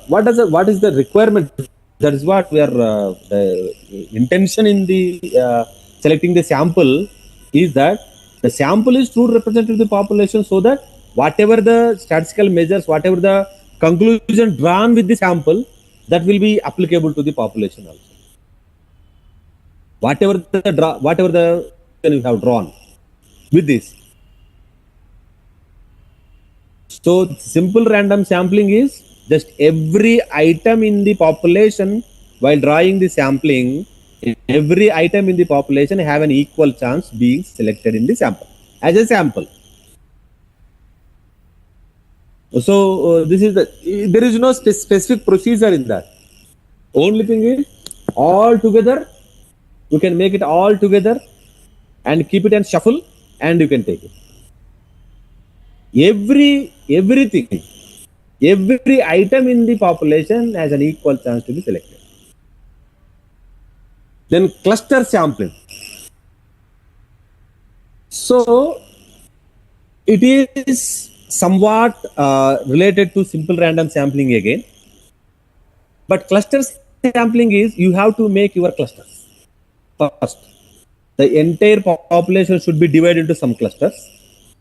what is the requirement? That is what we are the intention in the selecting the sample is that the sample is true representative of the population, so that whatever the statistical measures, whatever the conclusion drawn with the sample, that will be applicable to the population also. Whatever the you have drawn with this. So simple random sampling is just every item in the population, while drawing the sampling, every item in the population have an equal chance being selected in the sample as a sample. So this is there is no specific procedure in that. Only thing is all together, you can make it all together and keep it and shuffle, and you can take it. Everything, every item in the population has an equal chance to be selected. Then cluster sampling. So it is somewhat related to simple random sampling again, but cluster sampling is you have to make your clusters first. The entire population should be divided into some clusters.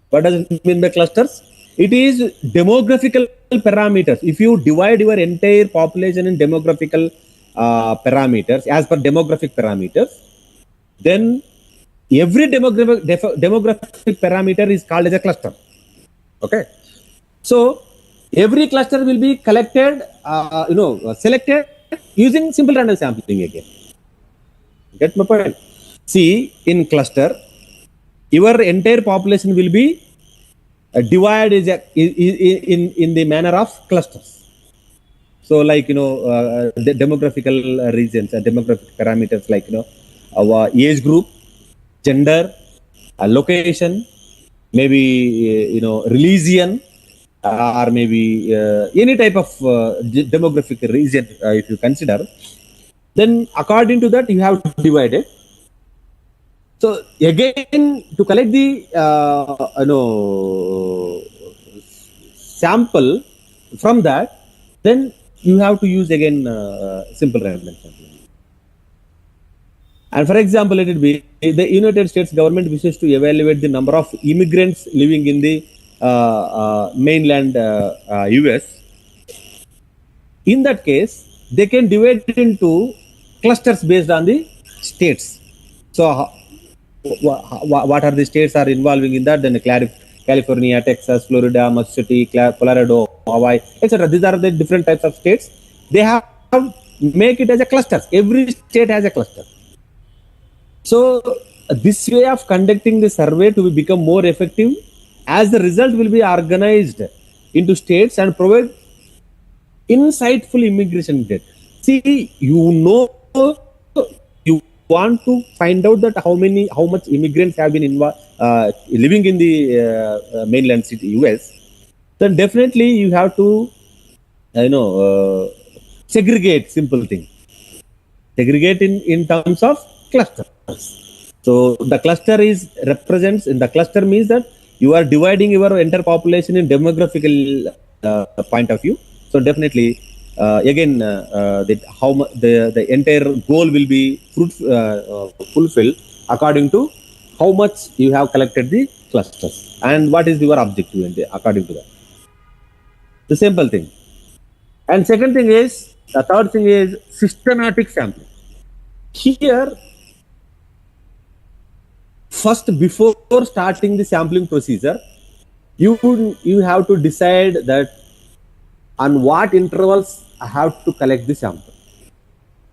What does it mean by clusters? It is demographical parameters. If you divide your entire population in demographical parameters, as per demographic parameters, then every demographic parameter is called as a cluster. Okay. So every cluster will be collected, selected using simple random sampling again. Get my point? See, in cluster, your entire population will be divided in the manner of clusters. So, like the demographical regions, demographic parameters like our age group, gender, location, maybe religion, or maybe any type of demographic region if you consider. Then according to that you have to divide it. So again, to collect the sample from that, then you have to use again simple random sampling. And for example, let it be the United States government wishes to evaluate the number of immigrants living in the mainland US. In that case, they can divide it into clusters based on the states. So what are the states are involving in that? Then California, Texas, Florida, Massachusetts, Colorado, Hawaii, etc. These are the different types of states. They have make it as a cluster. Every state has a cluster. So this way of conducting the survey to become more effective, as the result will be organized into states and provide insightful immigration data. See, you want to find out that how much immigrants have been living in the mainland city US, then definitely you have to segregate simple thing. Segregate in terms of clusters. So the cluster represents, in the cluster means that you are dividing your entire population in demographical point of view. So definitely again the entire goal will be fulfilled according to how much you have collected the clusters and what is your objective according to that. The simple thing. And second thing is, the third thing is systematic sampling. Here, first, before starting the sampling procedure, you have to decide that on what intervals I have to collect the sample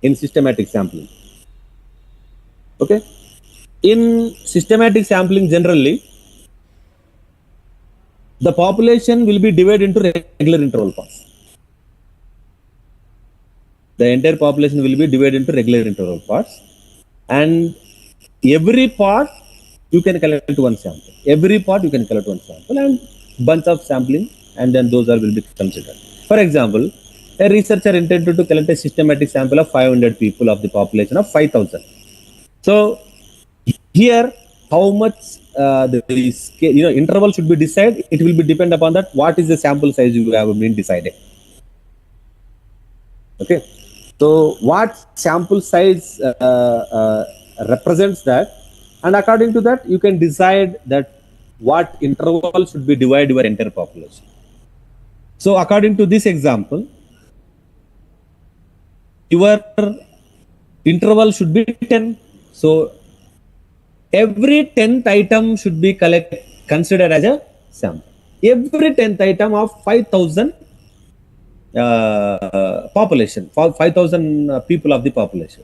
in systematic sampling. Okay. In systematic sampling, generally, the population will be divided into regular interval parts. The entire population will be divided into regular interval parts, and every part you can collect one sample. Every part you can collect one sample and bunch of sampling, and then those will be considered. For example, a researcher intended to collect a systematic sample of 500 people of the population of 5,000. So here, how much the interval should be decided? It will be depend upon that. What is the sample size you have been decided? Okay. So what sample size represents that, and according to that, you can decide that what interval should be divided your entire population. So according to this example, your interval should be 10. So every 10th item should be considered as a sample. Every 10th item of 5,000 population, 5,000 people of the population,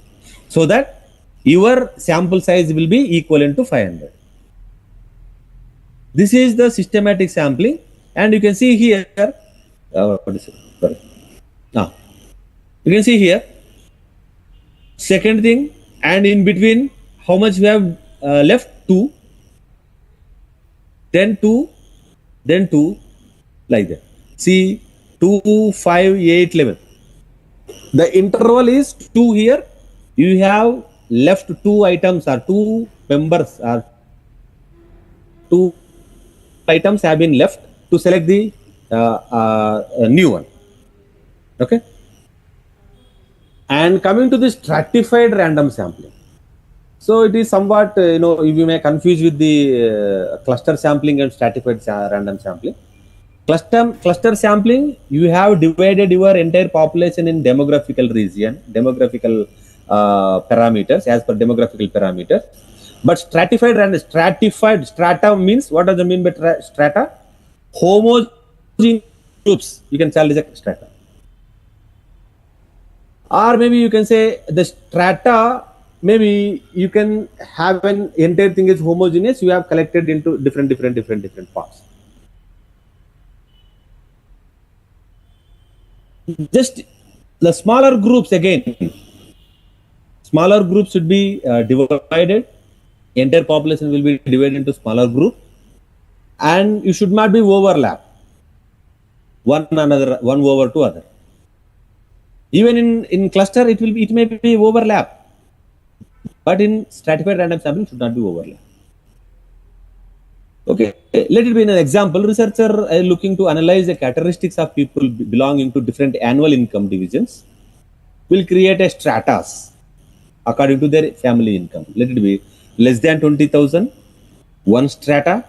so that your sample size will be equivalent to 500. This is the systematic sampling, and you can see here, what is it? Sorry. Now, you can see here, second thing, and in between, how much we have left? 2, then 2, then 2, like that. See, 2, 5, 8, 11. The interval is 2 here. You have left 2 items or 2 members or 2 items have been left to select the new one. Okay. And coming to the stratified random sampling. So it is somewhat, you may confuse with the cluster sampling and stratified random sampling. Cluster sampling, you have divided your entire population in demographical region, demographical parameters, as per demographical parameters. But stratified strata means, what does it mean by strata? Homogeneous groups, you can call it as a strata. Or maybe you can say the strata, maybe you can have an entire thing is homogeneous, you have collected into different parts. Just the smaller groups, again, smaller groups should be divided. Entire population will be divided into smaller group, and you should not be overlap one over to other. Even in cluster, it may be overlap, but in stratified random sampling should not be overlap. Okay, let it be an example. Researcher looking to analyze the characteristics of people belonging to different annual income divisions will create a stratas according to their family income. Let it be less than 20,000, one strata,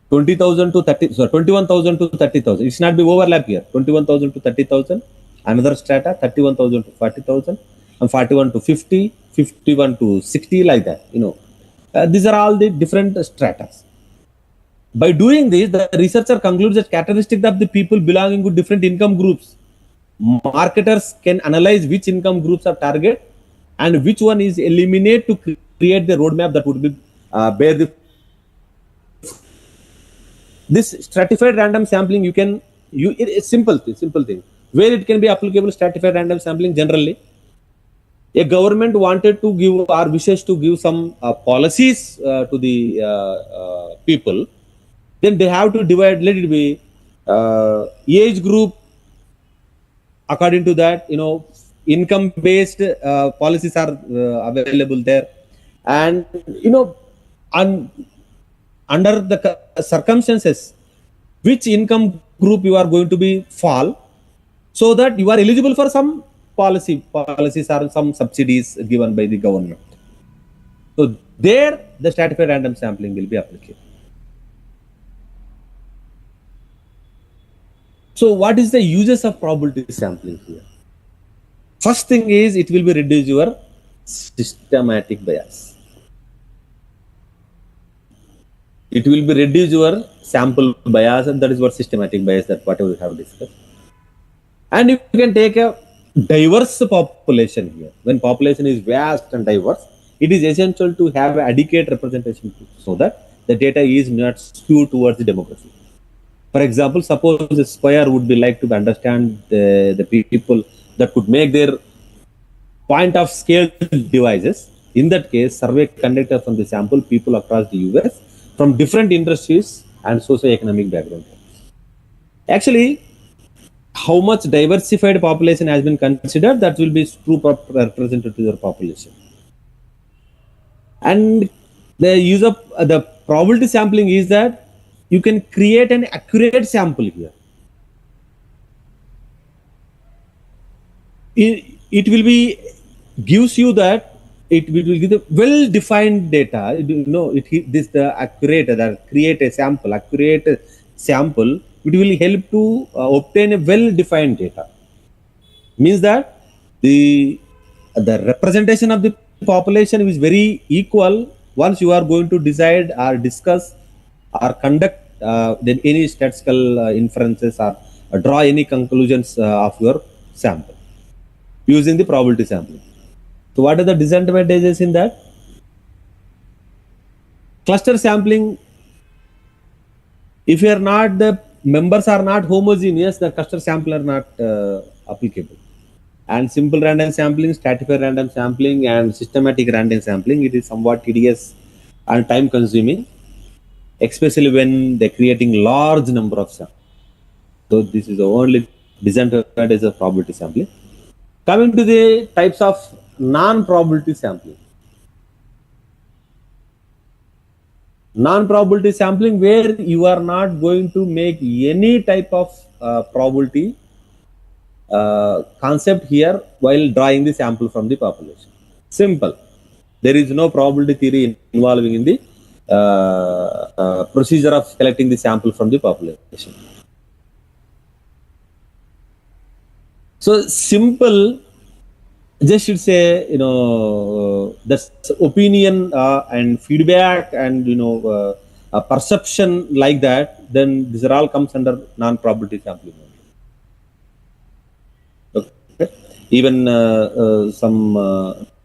20,000 to 30, sorry, 21,000 to 30,000. It should not be overlap here. 21,000 to 30,000, another strata, 31,000 to 40,000, and 41 to 50, 51 to 60, like that. These are all the different stratas. By doing this, the researcher concludes that characteristics of the people belonging to different income groups. Marketers can analyze which income groups are target and which one is eliminated to create the roadmap that would be bear the. This stratified random sampling, it's simple thing where it can be applicable. Stratified random sampling, generally, a government wanted to give or wishes to give some policies to the people. Then they have to divide, let it be age group. According to that, income based policies are available there, and under the circumstances, which income group you are going to be fall, so that you are eligible for some policies or some subsidies given by the government. So there, the stratified random sampling will be applicable. So what is the uses of probability sampling here? First thing is, it will be reduce your systematic bias. It will be reduce your sample bias, and that is what systematic bias, that whatever we have discussed. And you can take a diverse population here. When population is vast and diverse, it is essential to have adequate representation so that the data is not skewed towards the demography. For example, suppose the Spire would be like to understand the people that could make their point of scale devices. In that case, survey conducted from the sample people across the US from different industries and socio-economic backgrounds. Actually, how much diversified population has been considered, that will be true representative population. And the use of the probability sampling is that you can create an accurate sample here. It will be gives you that it will give the well-defined data. This the accurate that create a sample, accurate sample. It will help to obtain a well-defined data. Means that the representation of the population is very equal once you are going to decide or discuss or conduct then any statistical inferences or draw any conclusions of your sample using the probability sampling. So what are the disadvantages in that? Cluster sampling, if you are not, the members are not homogeneous, the cluster sample are not applicable. And simple random sampling, stratified random sampling, and systematic random sampling, it is somewhat tedious and time consuming, especially when they're creating large number of samples. So this is the only disadvantage of probability sampling. Coming to the types of non-probability sampling. Non-probability sampling, where you are not going to make any type of probability concept here while drawing the sample from the population. Simple. There is no probability theory involving in the procedure of collecting the sample from the population. So simple, just should say, that's opinion and feedback and a perception like that, then these are all comes under non-probability sampling. Okay. Even some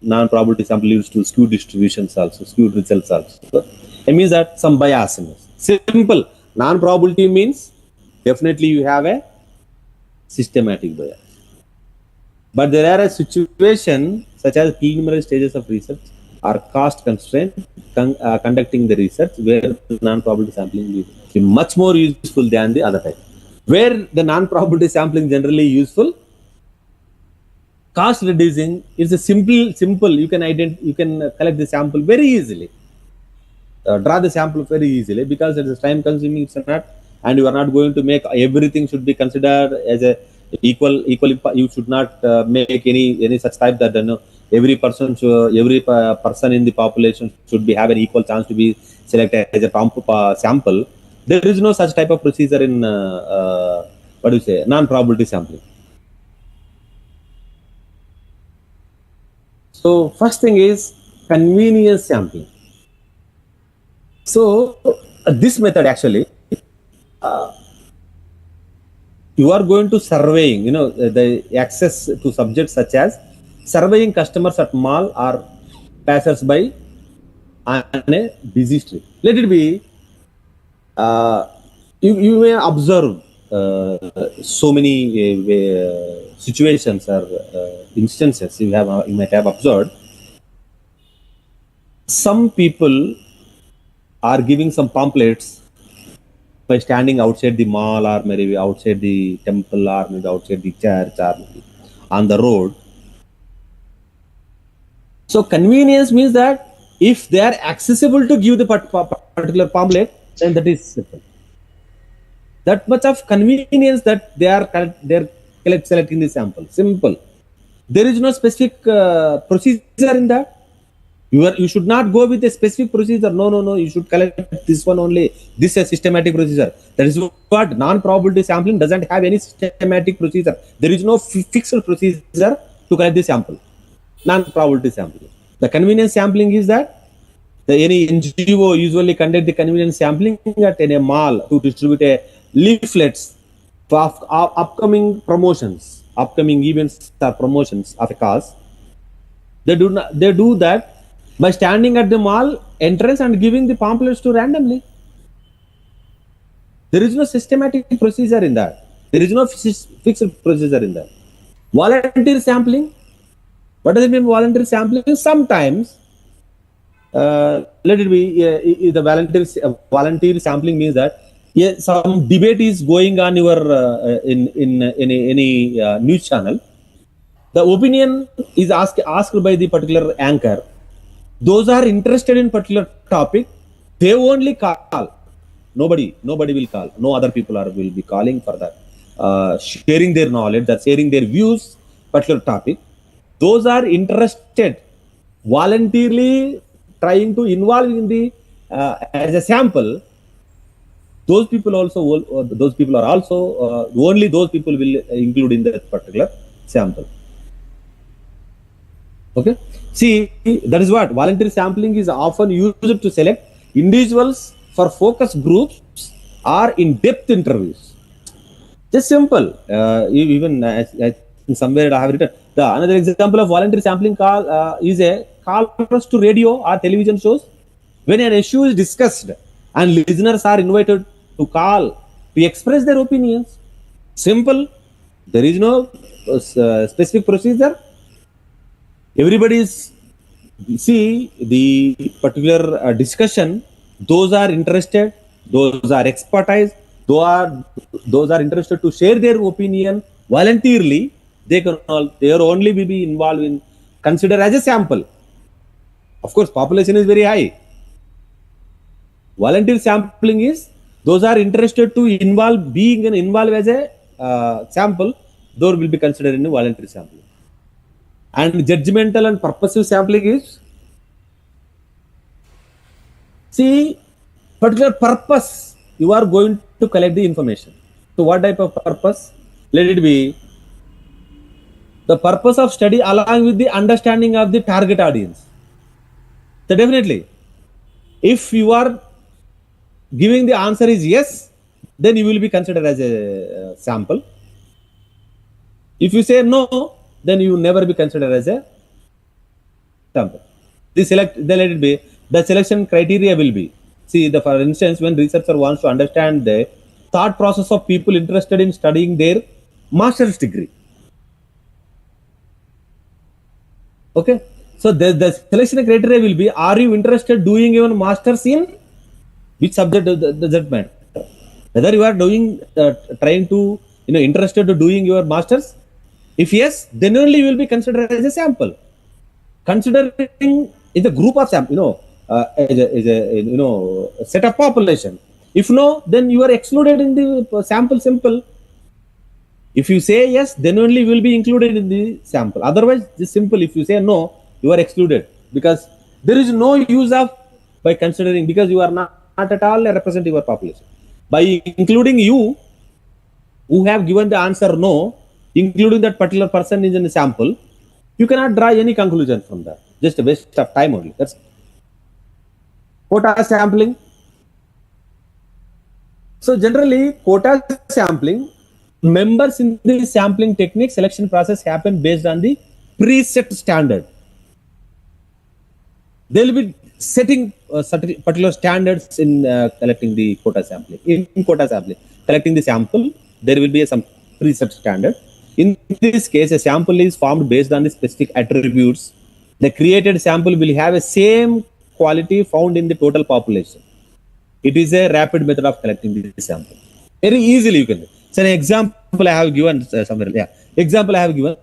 non-probability sample leads to skewed distributions also, skewed results also. It means that some bias in it. Simple. Non-probability means definitely you have a systematic bias. But there are a situation such as preliminary stages of research or cost constraint conducting the research, where non-probability sampling is much more useful than the other type. Where the non-probability sampling generally useful, cost reducing is a simple. You can collect the sample very easily, draw the sample very easily, because it is time consuming. It's not, and you are not going to make everything should be considered as a equal. You should not make any such type that every person in the population should be have an equal chance to be selected as a sample. There is no such type of procedure in non-probability sampling. So first thing is convenience sampling. So this method actually, you are going to surveying, the access to subjects such as surveying customers at mall or passers-by on a busy street. Let it be, you may observe so many situations or instances you might have observed. Some people are giving some pamphlets by standing outside the mall or maybe outside the temple or maybe outside the church or maybe on the road. So convenience means that if they are accessible to give the particular pamphlet, then that is simple. That much of convenience that they are selecting the sample. Simple. There is no specific procedure in that. You should not go with a specific procedure. No. You should collect this one only. This is a systematic procedure. That is what non-probability sampling doesn't have any systematic procedure. There is no fixed procedure to collect the sample. Non-probability sampling. The convenience sampling is that any NGO usually conduct the convenience sampling at a mall to distribute leaflets for upcoming promotions, upcoming events or promotions of a cause. They do that by standing at the mall entrance and giving the pamphlets to randomly. There is no systematic procedure in that. There is no fixed procedure in that. Volunteer sampling. What does it mean, volunteer sampling? Sometimes, let it be, the volunteer sampling means that some debate is going on in any news channel. The opinion is asked by the particular anchor. Those are interested in particular topic, they only call. Nobody will call. No other people will be calling for that. Sharing their knowledge, that sharing their views, particular topic. Those are interested, voluntarily trying to involve in the as a sample. Those people are also only those people will include in that particular sample. Okay. See, that is what voluntary sampling is often used to select individuals for focus groups or in-depth interviews. Just simple. Even somewhere I have written. Another example of voluntary sampling is a callers to radio or television shows. When an issue is discussed and listeners are invited to call to express their opinions. Simple. There is no specific procedure. Everybody is see the particular discussion. Those are interested. Those are expertise. Those are interested to share their opinion voluntarily. They are only be involved in consider as a sample. Of course, population is very high. Volunteer sampling is those are interested to being involved as a sample. Those will be considered in a voluntary sampling. And judgmental and purposive sampling is see particular purpose you are going to collect the information. So what type of purpose? Let it be the purpose of study along with the understanding of the target audience. So definitely, if you are giving the answer is yes, then you will be considered as a sample. If you say no, then you will never be considered as a sample. Then let it be. The selection criteria will be, see, for instance, when researcher wants to understand the thought process of people interested in studying their master's degree. Okay. So the selection criteria will be, are you interested doing your master's in which subject does that matter? Whether you are doing, trying to, interested to doing your master's. If yes, then only you will be considered as a sample. Considering is a group of sample, as a set of population. If no, then you are excluded in the sample simple. If you say yes, then only you will be included in the sample. Otherwise, just simple. If you say no, you are excluded because there is no use of by considering because you are not at all a representative of population. By including you, who have given the answer no, including that particular person is in the sample, you cannot draw any conclusion from that. Just a waste of time only. That's quota sampling. So generally, quota sampling, members in the sampling technique selection process happen based on the preset standard. They will be setting particular standards in collecting the quota sampling. In quota sampling, collecting the sample, there will be some preset standard. In this case, a sample is formed based on the specific attributes. The created sample will have a same quality found in the total population. It is a rapid method of collecting the sample. Very easily you can. So an example I have given somewhere. Yeah. Example I have given.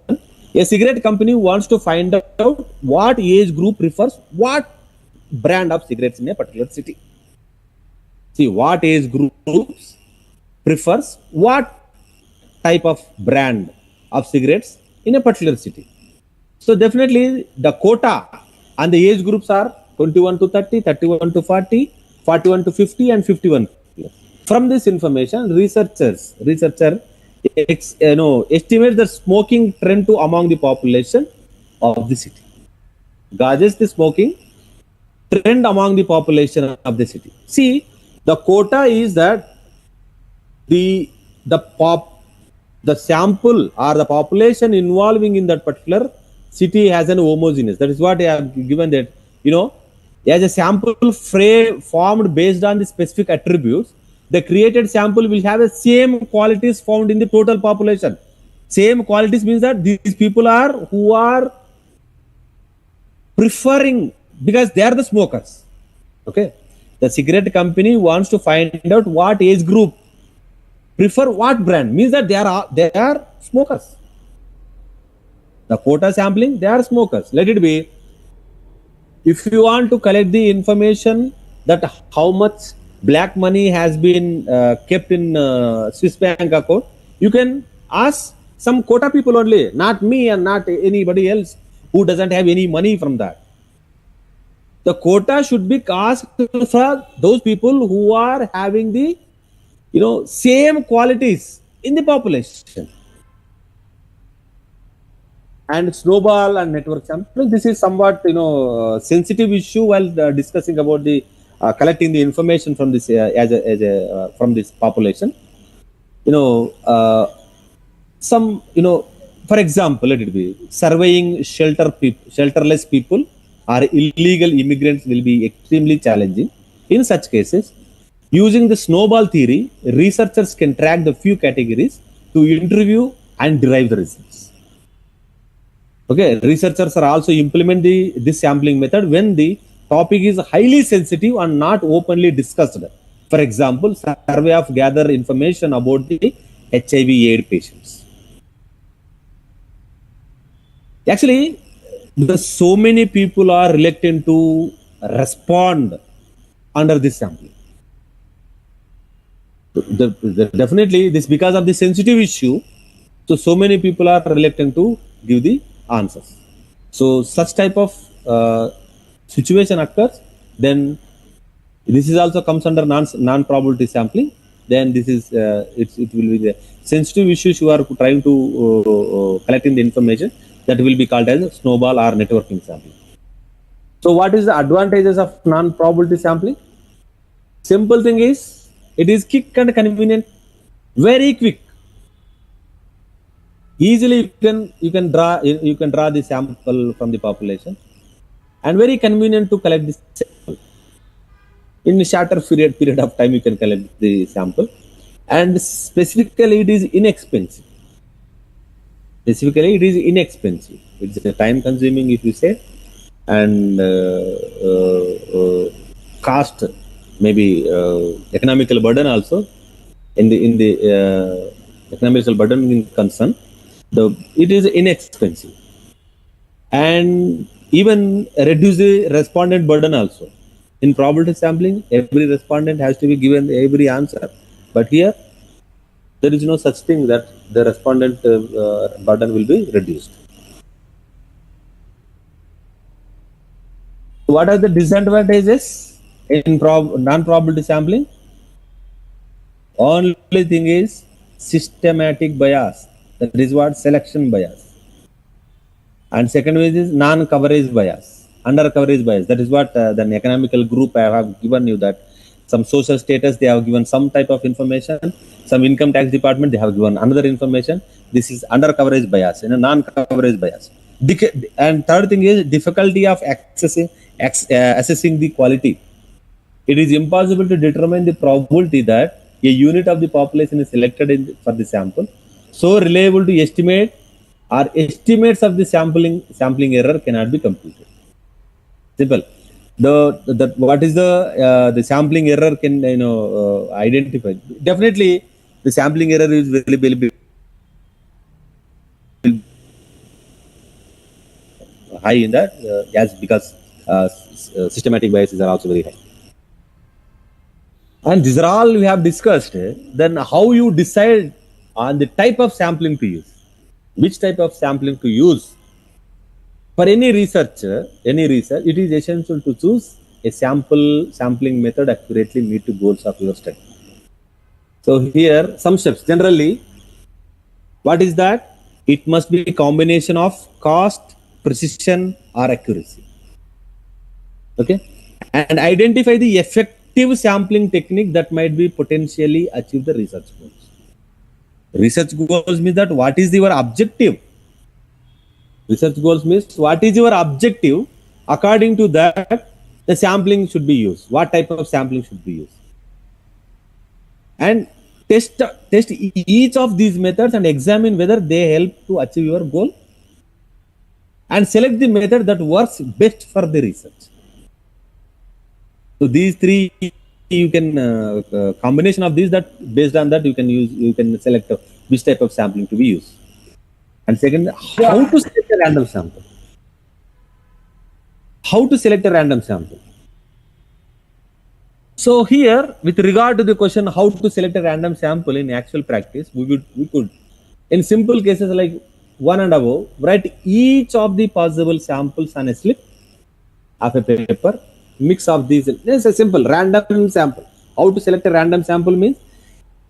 A cigarette company wants to find out what age group prefers what brand of cigarettes in a particular city. See what age groups prefers what type of brand of cigarettes in a particular city. So definitely the quota and the age groups are 21 to 30, 31 to 40, 41 to 50 and 51. From this information, researcher estimates the smoking trend to among the population of the city. Gauges the smoking trend among the population of the city. See, the quota is that the sample or the population involving in that particular city has an homogeneous. That is what I have given that as a sample formed based on the specific attributes, the created sample will have the same qualities found in the total population. Same qualities means that these people are who are preferring, because they are the smokers. Okay, the cigarette company wants to find out what age group prefer what brand, means that they are smokers. The quota sampling, they are smokers. Let it be. If you want to collect the information that how much black money has been kept in Swiss bank account, you can ask some quota people only, not me and not anybody else who doesn't have any money from that. The quota should be asked for those people who are having the same qualities in the population. And snowball and network sampling, this is somewhat sensitive issue while discussing about the collecting the information from this from this population. Some for example, let it be, surveying shelterless people or illegal immigrants will be extremely challenging. In such cases, using the snowball theory, researchers can track the few categories to interview and derive the results. Okay, researchers are also implement this sampling method when the topic is highly sensitive and not openly discussed. For example, survey of gather information about the HIV/AIDS patients. Actually, so many people are reluctant to respond under this sampling. Definitely, this because of the sensitive issue. So many people are reluctant to give the answers. So such type of situation occurs, then this is also comes under non-probability sampling. Then this is it will be the sensitive issues you are trying to collecting the information, that will be called as snowball or networking sampling. So what is the advantages of non-probability sampling? Simple thing is, it is quick and convenient, very quick. Easily you can draw the sample from the population, and very convenient to collect the sample. In a shorter period of time you can collect the sample, and specifically it is inexpensive. It's time consuming, if you say, and cost, maybe economical burden also. In the economical burden concern, it is inexpensive, and even reduce the respondent burden also. In probability sampling, every respondent has to be given every answer, but here there is no such thing, that the respondent burden will be reduced. What are the disadvantages in non-probability sampling? Only thing is systematic bias, that is what selection bias. And second is non-coverage bias, under-coverage bias. That is what the economical group I have given you, that some social status they have given some type of information, some income tax department they have given another information. This is under-coverage bias and a non-coverage bias. And third thing is difficulty of assessing the quality. It is impossible to determine the probability that a unit of the population is selected for the sample. So reliable to estimate, or estimates of the sampling error cannot be computed. Simple. What is the sampling error can identify? Definitely, the sampling error is very high in that, because systematic biases are also very high. And these are all we have discussed. Then how you decide on the type of sampling to use, which type of sampling to use. For any research, it is essential to choose a sampling method accurately meet the goals of your study. So here some steps. Generally, what is that? It must be a combination of cost, precision, or accuracy. Okay, and identify the effective sampling technique that might be potentially achieve the research goals. Research goals means that what is your objective? Research goals means what is your objective According to that, the sampling should be used. What type of sampling should be used? And test each of these methods and examine whether they help to achieve your goal, and select the method that works best for the research. So these three, you can combination of these, that based on that you can select which type of sampling to be used. And second, how to select a random sample. How to select a random sample. So here, with regard to the question how to select a random sample in actual practice, we could in simple cases like 1 and above, write each of the possible samples on a slip of a paper. Mix of these. It's a simple random sample. How to select a random sample means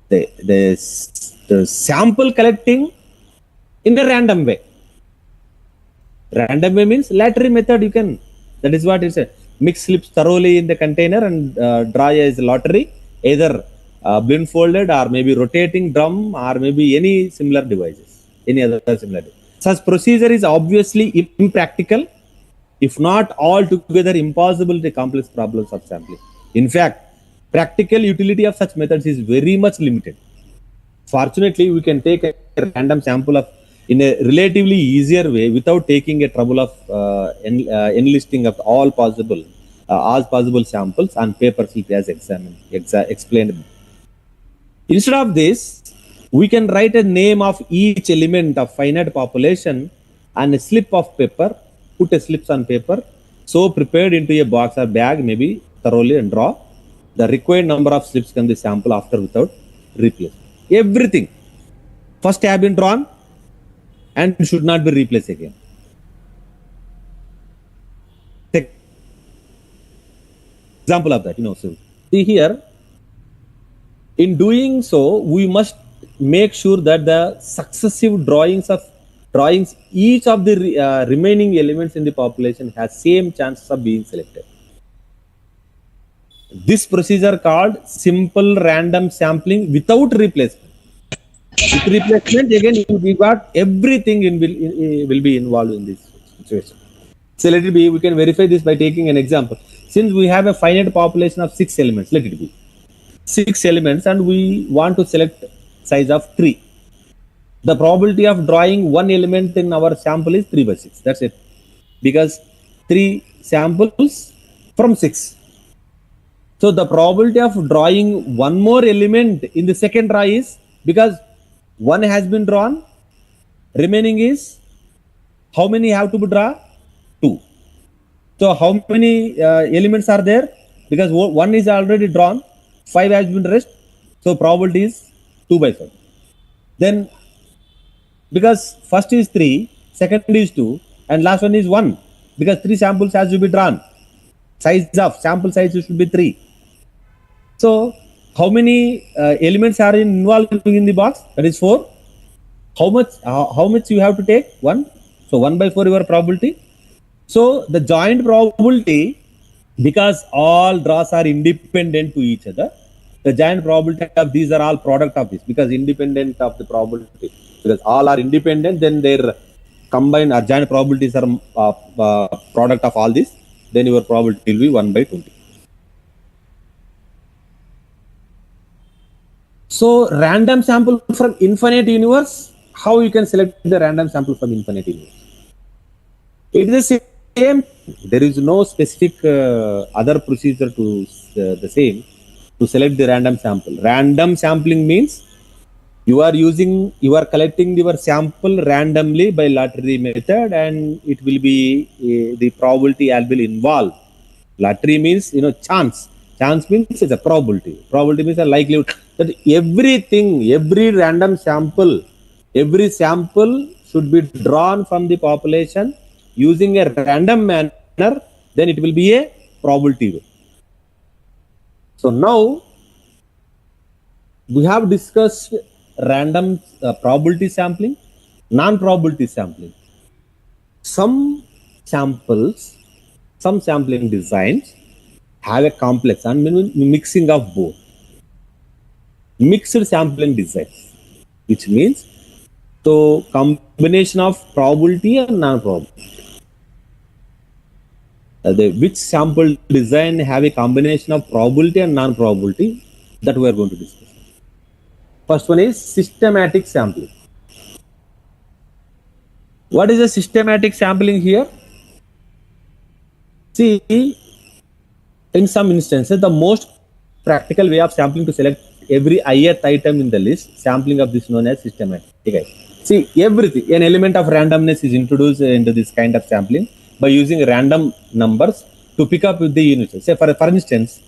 the sample collecting in a random way. Random way means lottery method. You can. That is what it says. Mix slips thoroughly in the container and draw as lottery, either blindfolded or maybe rotating drum or maybe any similar devices, any other similar device. Such procedure is obviously impractical, if not altogether impossible to complex problems of sampling. In fact, practical utility of such methods is very much limited. Fortunately, we can take a random sample in a relatively easier way without taking a trouble of enlisting of all possible samples on paper slip as explained. Instead of this, we can write a name of each element of finite population on a slip of paper. Put a slips on paper, so prepared into a box or bag, maybe thoroughly, and draw the required number of slips can be sample after without replacement. Everything first have been drawn and should not be replaced again. Example of that, so see here, in doing so, we must make sure that the successive drawings, each of the remaining elements in the population has same chances of being selected. This procedure called simple random sampling without replacement. With replacement, again, we got everything will be involved in this situation. So let it be, we can verify this by taking an example. Since we have a finite population of 6 elements, let it be 6 elements, and we want to select size of 3. The probability of drawing one element in our sample is 3/6. That's it. Because 3 samples from 6. So the probability of drawing one more element in the second draw is, because one has been drawn, remaining is, how many have to be drawn? 2. So how many elements are there? Because one is already drawn, 5 has been rest. So probability is 2/5. Then because first is 3, second is 2, and last one is 1. Because 3 samples has to be drawn. Sample size should be 3. So how many elements are involved in the box? That is 4. How much you have to take? 1. So 1/4 your probability. So the joint probability, because all draws are independent to each other, the joint probability of these are all product of this, because independent of the probability. Because all are independent, then their combined or joint probabilities are product of all this, then your probability will be 1/20. So random sample from infinite universe, how you can select the random sample from infinite universe? It is the same. There is no specific other procedure to the same to select the random sample. Random sampling means you are collecting your sample randomly by lottery method, and it will be the probability will involved. Lottery means chance. Chance means it's a probability. Probability means a likelihood that every random sample, every sample should be drawn from the population using a random manner. Then it will be a probability. So now we have discussed random probability sampling, non-probability sampling. Some sampling designs have a complex and mixing of both. Mixed sampling designs, which means combination of probability and non-probability. which sample design have a combination of probability and non-probability, that we are going to discuss. First one is systematic sampling. What is a systematic sampling here? See, in some instances, the most practical way of sampling to select every ith item in the list, sampling of this known as systematic. Okay. See, everything, an element of randomness is introduced into this kind of sampling by using random numbers to pick up with the units. Say, for instance,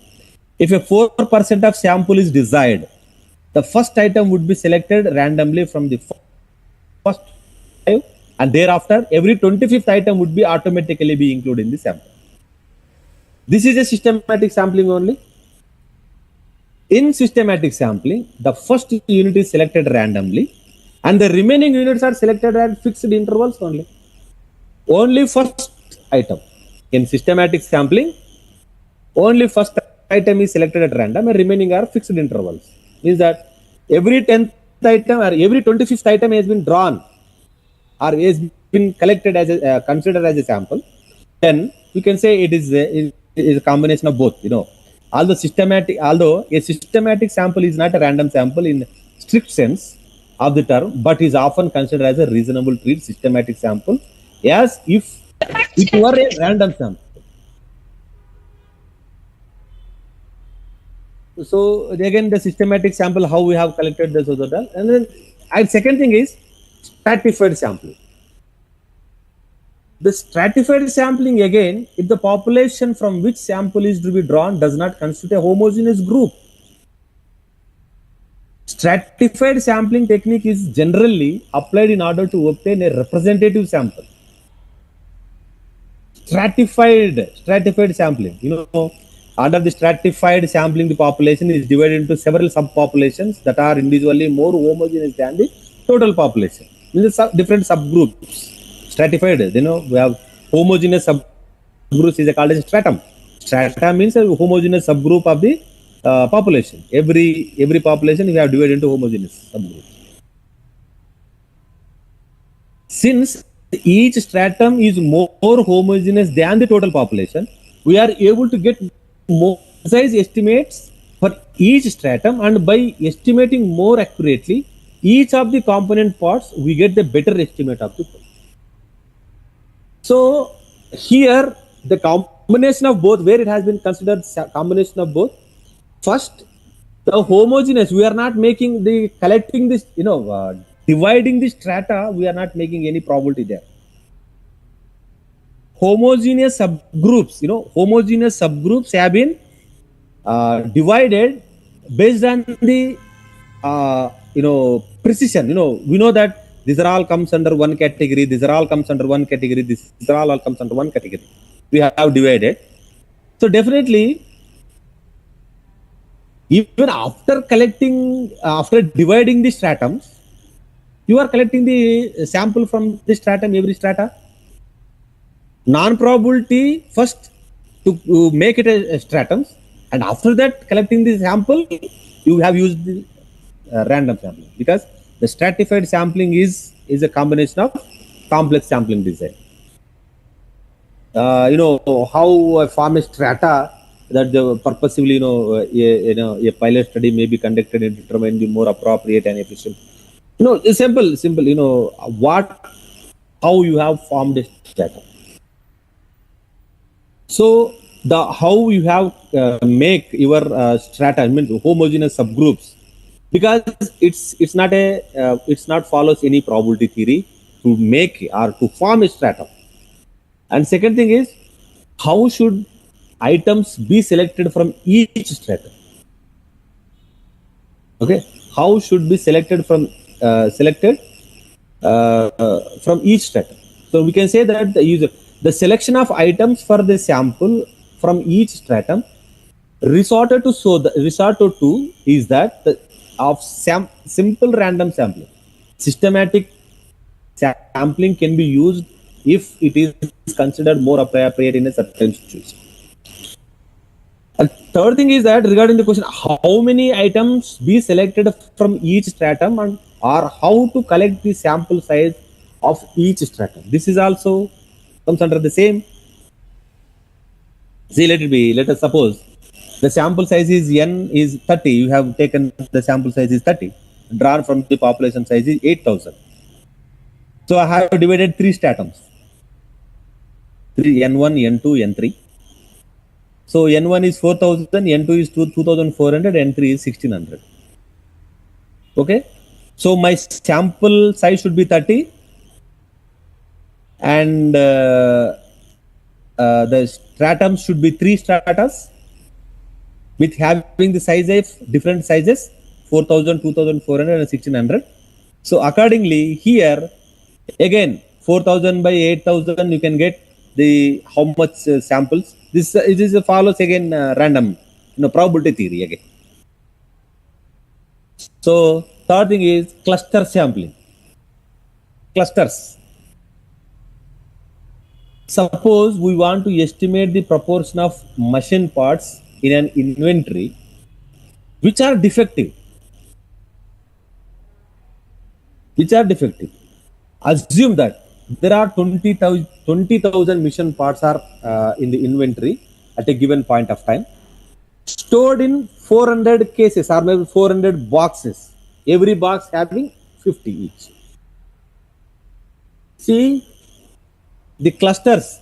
if a 4% of sample is desired, the first item would be selected randomly from the first 5, and thereafter every 25th item would be automatically be included in the sample. This is a systematic sampling only. In systematic sampling, the first unit is selected randomly and the remaining units are selected at fixed intervals only. Only first item. In systematic sampling, only first item is selected at random and remaining are fixed intervals. Means that every 10th item or every 25th item has been drawn or has been collected as a, considered as a sample. Then you can say it is a combination of both. Although a systematic sample is not a random sample in strict sense of the term, but is often considered as a reasonable treat systematic sample as if it were a random sample. So again, the systematic sample, how we have collected the total, and then second thing is stratified sampling. The stratified sampling, again, if the population from which sample is to be drawn does not constitute a homogeneous group. Stratified sampling technique is generally applied in order to obtain a representative sample. Stratified sampling, under the stratified sampling, the population is divided into several subpopulations that are individually more homogeneous than the total population. Different subgroups. Stratified, we have homogeneous subgroups is called as stratum. Strata means a homogeneous subgroup of the population. Every population we have divided into homogeneous subgroups. Since each stratum is more homogeneous than the total population, we are able to get more precise estimates for each stratum, and by estimating more accurately each of the component parts, we get the better estimate of the total. So here the combination of both, where it has been considered combination of both. First, the homogeneous, we are not making the collecting this, dividing the strata, we are not making any probability there. Homogeneous subgroups have been divided based on the precision. We know that these are all comes under one category, these are all comes under one category, these are all comes under one category. We have divided. So definitely, even after dividing the stratums, you are collecting the sample from the stratum, every strata. Non-probability first to make it a stratums, and after that collecting the sample, you have used the random sampling, because the stratified sampling is a combination of complex sampling design. How I form a strata, that the purposely, a pilot study may be conducted and determine the more appropriate and efficient. Simple, how you have formed a strata. So how you have make your strata, homogeneous subgroups, because it's not follows any probability theory to make or to form a stratum. And second thing is, how should items be selected from each stratum? Okay, how should be selected from each stratum? So we can say that the selection of items for the sample from each stratum resorted to is that of simple random sampling. Systematic sampling can be used if it is considered more appropriate in a certain situation. And third thing is that regarding the question, how many items be selected from each stratum, or how to collect the sample size of each stratum. This is also comes under the same. See, let it be. Let us suppose the sample size is n is 30. You have taken the sample size is 30. Drawn from the population size is 8,000. So I have divided three statums. N1, N2, N3. So N1 is 4,000, N2 is 2,400, N3 is 1,600. Okay. So my sample size should be 30, and the stratums should be 3 stratas with having the size of different sizes, 4,000, 2,400 and 1,600. So accordingly here again 4,000 by 8,000 you can get the how much samples. This it is follows again random probability theory again. So third thing is cluster sampling. Clusters. Suppose we want to estimate the proportion of machine parts in an inventory which are defective. Assume that there are 20,000 machine parts are in the inventory at a given point of time, stored in 400 cases or maybe 400 boxes, every box having 50 each. See the clusters.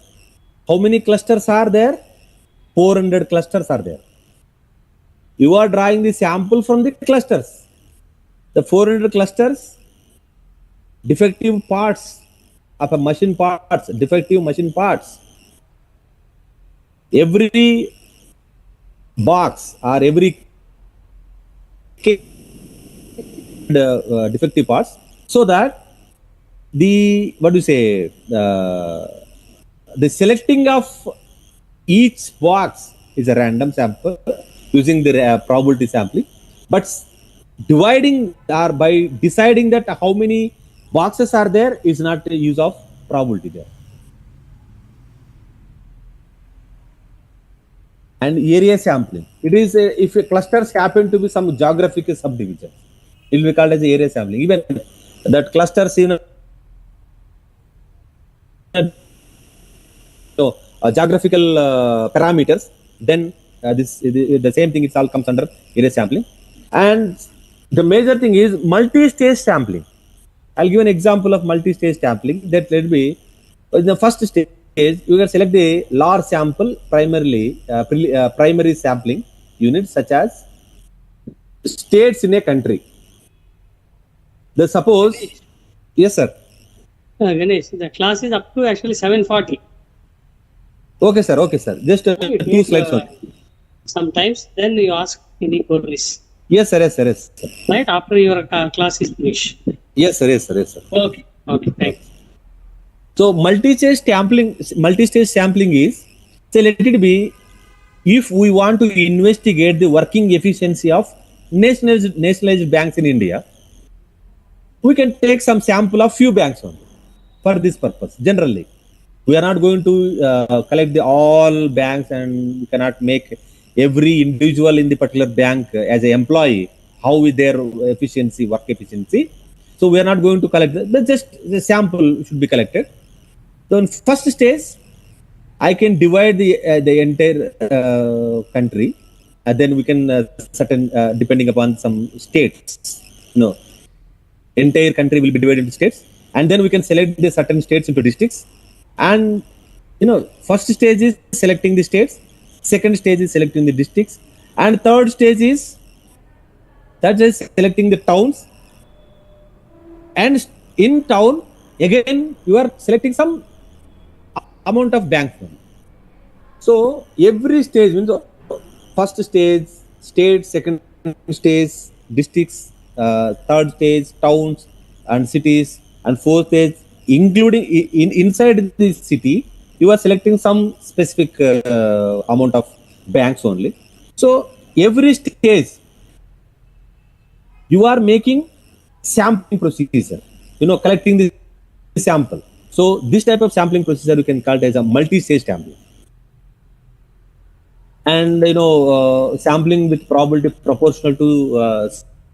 How many clusters are there? 400 clusters are there. You are drawing the sample from the clusters. The 400 clusters, defective parts of a machine parts, defective machine parts. Every box or every defective parts, so that the the selecting of each box is a random sample using the probability sampling, but dividing or by deciding that how many boxes are there is not the use of probability there. And area sampling, it is if clusters happen to be some geographical subdivision, it will be called as area sampling. Even that clusters in geographical parameters, then the same thing, it all comes under area sampling. And the major thing is multi-stage sampling. I'll give an example of multi-stage sampling. That let be in the first stage you can select the large sample, primarily primary sampling units such as states in a country. The suppose, yes sir. Ganesh, the class is up to actually 7:40. Okay sir. Just 2 slides only. Sometimes then you ask any queries. Yes sir. Right after your class is finished. Yes sir. Okay, thanks. So multi-stage sampling is, say let it be, if we want to investigate the working efficiency of nationalized banks in India, we can take some sample of few banks only for this purpose. Generally, we are not going to collect the all banks, and we cannot make every individual in the particular bank as an employee, how is their efficiency, work efficiency. So we are not going to collect just the sample should be collected. So in first stage, I can divide the entire country, and then we can certain depending upon some states. Entire country will be divided into states, and then we can select the certain states into districts. And first stage is selecting the states, second stage is selecting the districts, and third stage is selecting the towns. And in town again you are selecting some amount of banks. So every stage means first stage, state, second stage, districts, third stage, towns and cities, and fourth stage, including inside the city, you are selecting some specific amount of banks only. So every stage you are making sampling procedure, collecting the sample. So this type of sampling procedure you can call it as a multi-stage sampling. And sampling with probability proportional to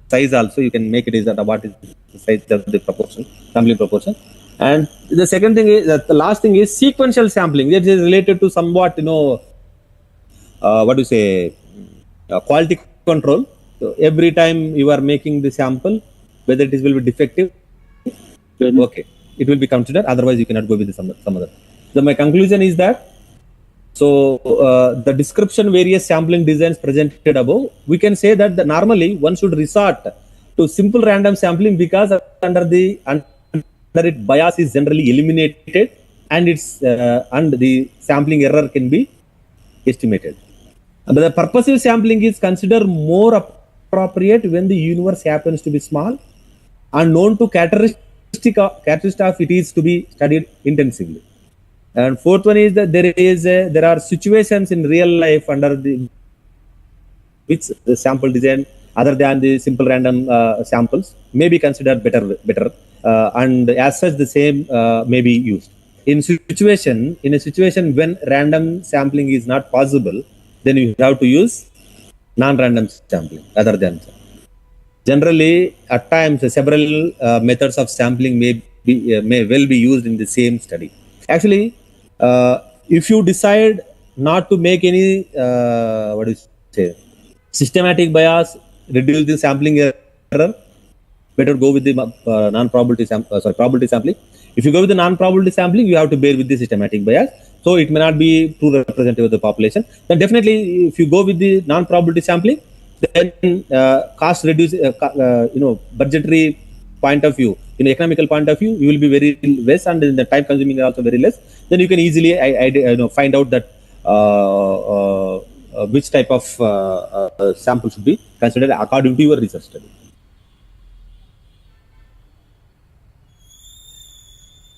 size also, you can make it is that what is the size of the proportion, sampling proportion. And the second thing is, the last thing is sequential sampling. That is related to somewhat what do you say, quality control. So every time you are making the sample, whether it is will be defective, okay, it will be considered. Otherwise, you cannot go with some other. So my conclusion is that, so the description various sampling designs presented above, we can say that normally one should resort to simple random sampling because under it bias is generally eliminated and and the sampling error can be estimated. But the purposive sampling is considered more appropriate when the universe happens to be small and known to characteristic of it is to be studied intensively. And fourth one is that there are situations in real life under which the sample design other than the simple random samples may be considered better, and as such the same may be used. In a situation when random sampling is not possible, then you have to use non-random sampling other than. Generally, at times several methods of sampling may well be used in the same study. Actually, if you decide not to make any what do you say, systematic bias, reduce the sampling error, better go with the probability sampling. If you go with the non-probability sampling, you have to bear with the systematic bias, so it may not be true representative of the population. Then definitely, if you go with the non-probability sampling, then cost reduce, budgetary point of view, in economical point of view, you will be very less, and the time consuming is also very less. Then you can easily find out that which type of sample should be considered according to your research study.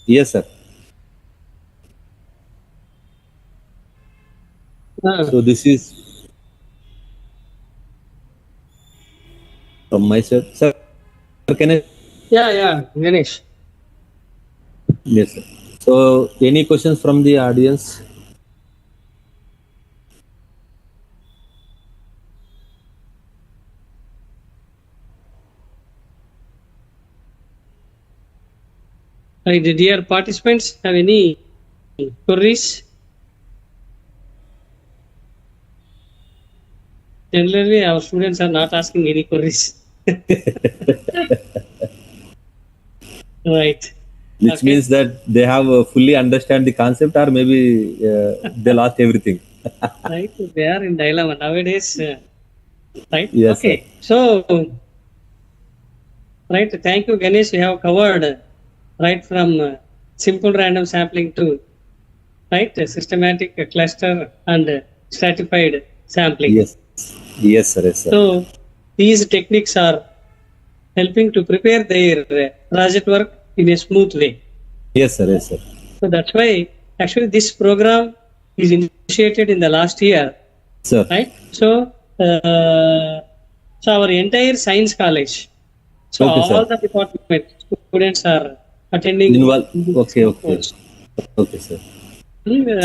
Yes, sir. So this is from my side, sir. Can I? Yeah, Ganesh. Yes, sir. So, any questions from the audience? Dear participants, have any queries? Generally, our students are not asking any queries. Right. Which means that they have fully understand the concept, or maybe they lost everything. Right, they are in dilemma nowadays. Right. Yes, okay. Sir. So, right. Thank you, Ganesh. You have covered right from simple random sampling to systematic cluster and stratified sampling. Yes. Yes, sir. Yes, sir. So these techniques are helping to prepare their project work in a smooth way. Yes, sir. Yes, sir. So that's why actually this program is initiated in the last year. Sir. Right. So our entire science college. So okay, all sir. the department students are attending. Okay. Okay, sir.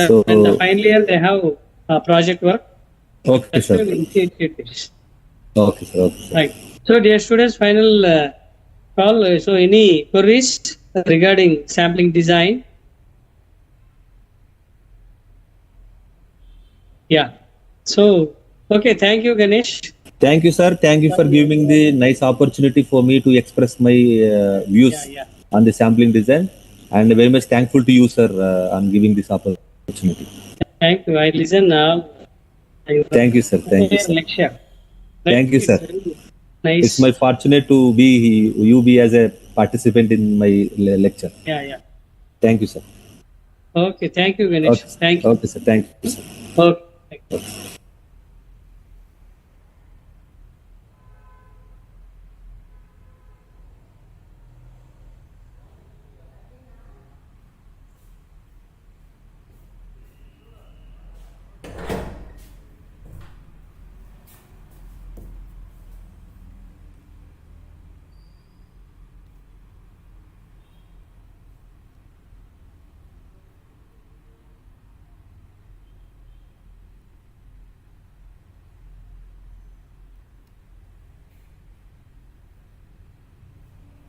So, and the final year they have project work. Okay, that's sir. why we initiated this. Okay, sir. Okay, sir. Right. So, dear students, final call. So, any queries regarding sampling design? Yeah. So, okay. Thank you, Ganesh. Thank you, sir. Thank you for giving the nice opportunity for me to express my views on the sampling design, and very much thankful to you, sir, on giving this opportunity. Thank you. I listen now. Thank you, sir. Thank you, sir. Lecture. Thank you, sir. Nice. It's my fortunate to be as a participant in my lecture. Yeah. Thank you, sir. Okay. Thank you, Ganesh. Okay, thank you. Okay, sir. Thank you, sir. Okay. Okay.